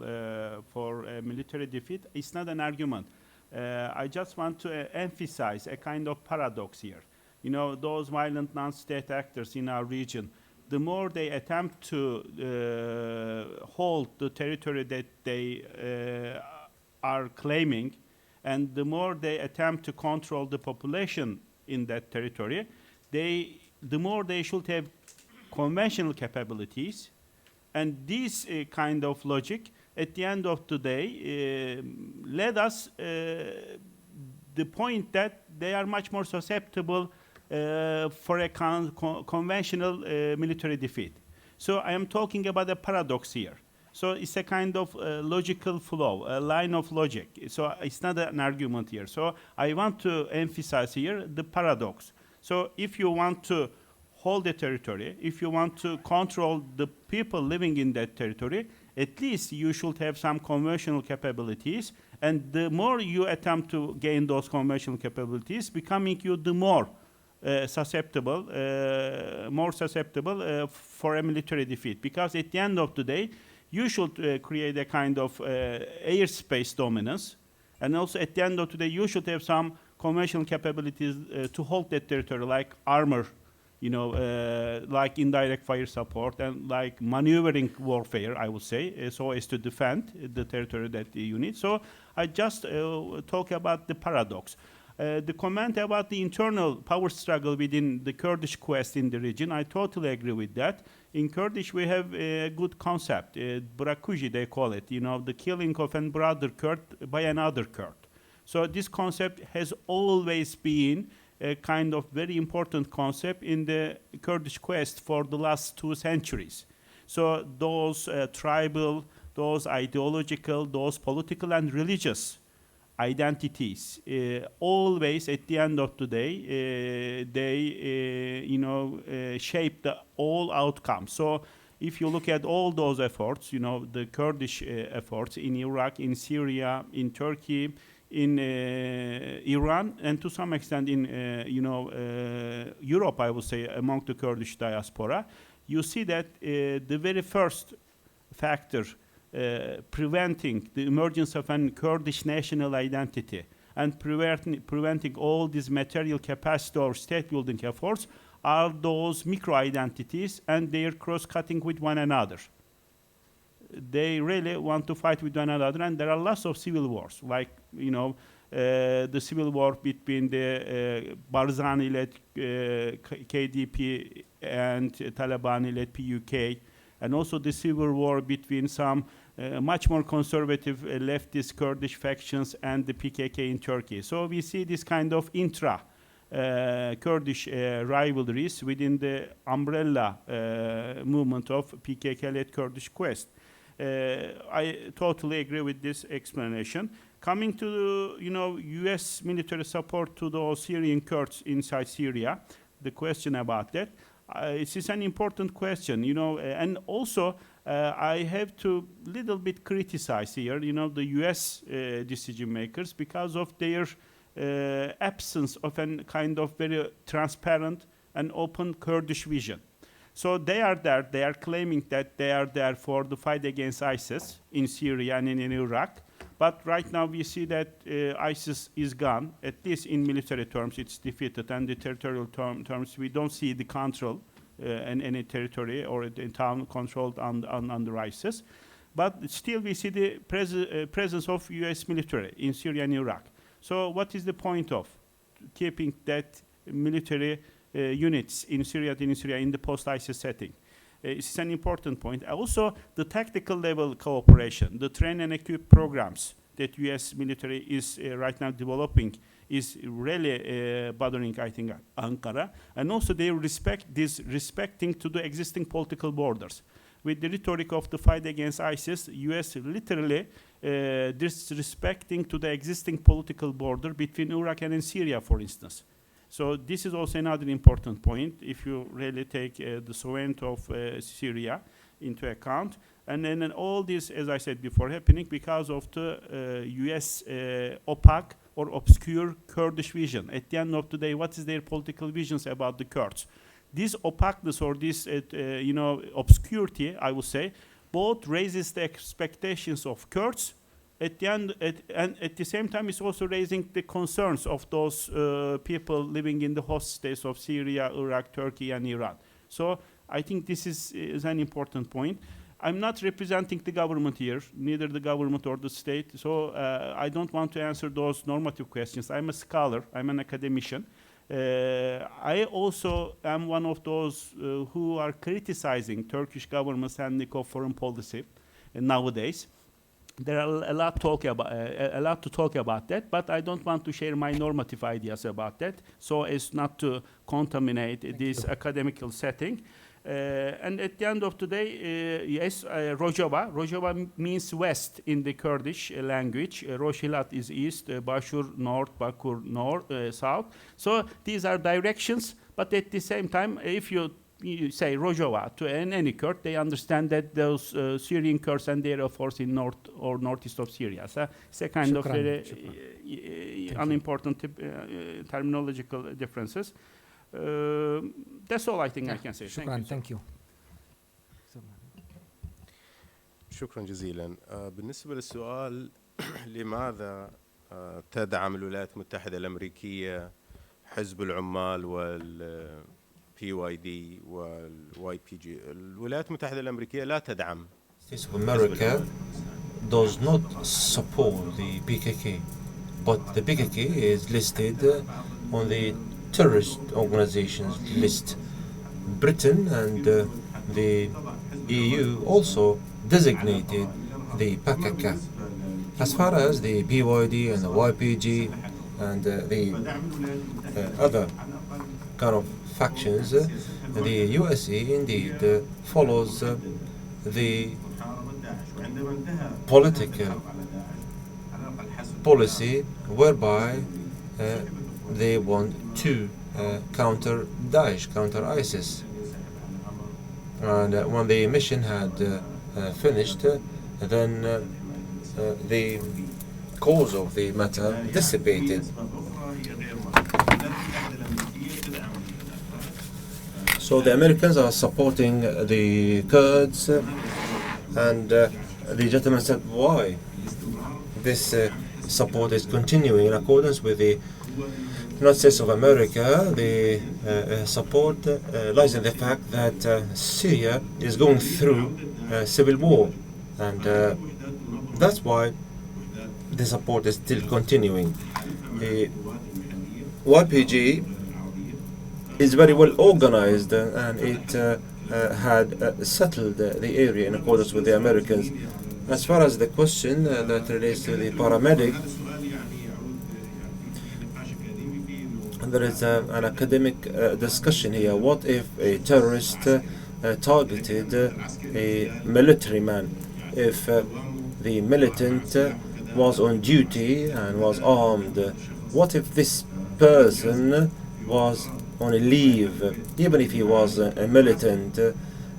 for military defeat is not an argument. I just want to emphasize a kind of paradox here. Those violent non-state actors in our region, the more they attempt to hold the territory that they are claiming, and the more they attempt to control the population in that territory, the more they should have conventional capabilities. And this kind of logic, at the end of the day, led us the point that they are much more susceptible for a conventional military defeat. So I am talking about a paradox here. So it's a kind of logical flow, a line of logic. So it's not an argument here. So I want to emphasize here the paradox. So if you want to hold the territory, if you want to control the people living in that territory, at least you should have some conventional capabilities. And the more you attempt to gain those conventional capabilities, becoming you the more susceptible for a military defeat. Because at the end of the day, you should create a kind of airspace dominance. And also at the end of the day, you should have some conventional capabilities to hold that territory, like armor, like indirect fire support and like maneuvering warfare, I would say, so as to defend the territory that you need. So I just talk about the paradox. The comment about the internal power struggle within the Kurdish quest in the region, I totally agree with that. In Kurdish, we have a good concept, Brakuji, they call it, the killing of a brother Kurd by another Kurd. So this concept has always been a kind of very important concept in the Kurdish quest for the last 2 centuries. So those tribal, those ideological, those political and religious identities, always at the end of the day, they shape the all outcomes. So if you look at all those efforts, the Kurdish efforts in Iraq, in Syria, in Turkey, in Iran, and to some extent in Europe, I would say, among the Kurdish diaspora, you see that the very first factor preventing the emergence of an Kurdish national identity and preventing all these material capacity or state-building efforts are those micro-identities and their cross-cutting with one another. They really want to fight with one another, and there are lots of civil wars, like the civil war between the Barzani-led KDP and Talabani-led PUK, and also the civil war between some much more conservative leftist Kurdish factions and the PKK in Turkey. So we see this kind of Kurdish rivalries within the umbrella movement of PKK-led Kurdish Quest. I totally agree with this explanation. Coming to U.S. military support to the Syrian Kurds inside Syria, the question about that, this is an important question, and also I have to little bit criticize here, the U.S. Decision makers because of their absence of a kind of very transparent and open Kurdish vision. So they are there, they are claiming that they are there for the fight against ISIS in Syria and in Iraq. But right now we see that ISIS is gone, at least in military terms it's defeated, and the territorial terms we don't see the control in any territory or a town controlled under ISIS. But still we see the presence of US military in Syria and Iraq. So what is the point of keeping that military units in Syria in the post-ISIS setting? It's an important point. Also, the tactical level cooperation, the train and equip programs that US military is right now developing is really bothering, I think, Ankara. And also they respecting to the existing political borders. With the rhetoric of the fight against ISIS, US literally disrespecting to the existing political border between Iraq and in Syria, for instance. So this is also another important point if you really take the sovereignty of Syria into account. And then all this, as I said before, happening because of the US opaque or obscure Kurdish vision. At the end of the day, what is their political visions about the Kurds? This opaqueness or this obscurity, I would say, both raises the expectations of Kurds at the end, and at the same time, it's also raising the concerns of those people living in the host states of Syria, Iraq, Turkey, and Iran. So I think this is an important point. I'm not representing the government here, neither the government or the state, so I don't want to answer those normative questions. I'm a scholar, I'm an academician. I also am one of those who are criticizing Turkish government's handling of foreign policy nowadays. There are a lot to talk about that, but I don't want to share my normative ideas about that, so as not to contaminate this academical setting. And at the end of the day, yes, Rojava. Rojava means west in the Kurdish language. Rojhilat is east, Bashur north, Bakur north, south. So these are directions, but at the same time, if you say Rojava to any Kurd, they understand that those Syrian Kurds and their force in north or northeast of Syria. So it's a kind of very unimportant terminological differences. That's all I think I can say. Thank you. شكرا جزيلا. بالنسبة للسؤال لماذا تدعم الولايات المتحدة الأمريكية حزب العمال وال PYD والYPG. الولايات المتحدة الأمريكية لا تدعم. States of America does not support the PKK, but the PKK is listed on the terrorist organizations list. Britain and the EU also designated the PKK. As far as the BYD and the YPG and the other kind of factions, the USA indeed follows the political policy whereby they want to counter Daesh, counter ISIS. And when the mission had finished, then the cause of the matter dissipated. So the Americans are supporting the Kurds, and the gentleman said why this support is continuing in accordance with the United States of America. The support lies in the fact that Syria is going through civil war, and that's why the support is still continuing. YPG is very well organized and it had settled the area in accordance with the Americans. As far as the question that relates to the paramedic, there is an academic discussion here. What if a terrorist targeted a military man? If the militant was on duty and was armed, what if this person was on a leave, even if he was a militant?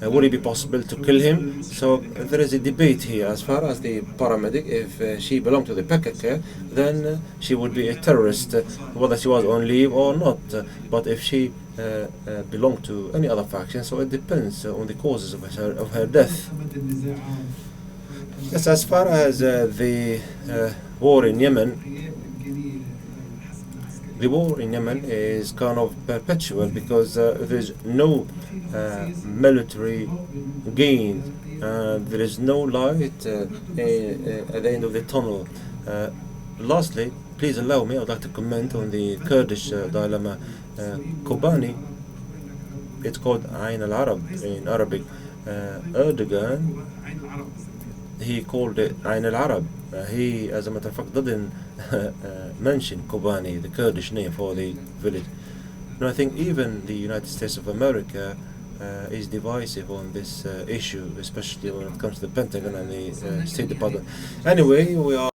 Would it be possible to kill him? So there is a debate here. As far as the paramedic, if she belonged to the PKK, then she would be a terrorist, whether she was on leave or not. But if she belonged to any other faction, so it depends on the causes of her death. Yes, as far as the war in Yemen, the war in Yemen is kind of perpetual because there's no military gain. There is no light at the end of the tunnel. Lastly, please allow me, I'd like to comment on the Kurdish dilemma. Kobani, it's called Ain al-Arab in Arabic. Erdogan, he called it Ain al-Arab. He, as a matter of fact, didn't mention Kobani, the Kurdish name for the village. No, I think even the United States of America is divisive on this issue, especially when it comes to the Pentagon and the State Department. Anyway, we are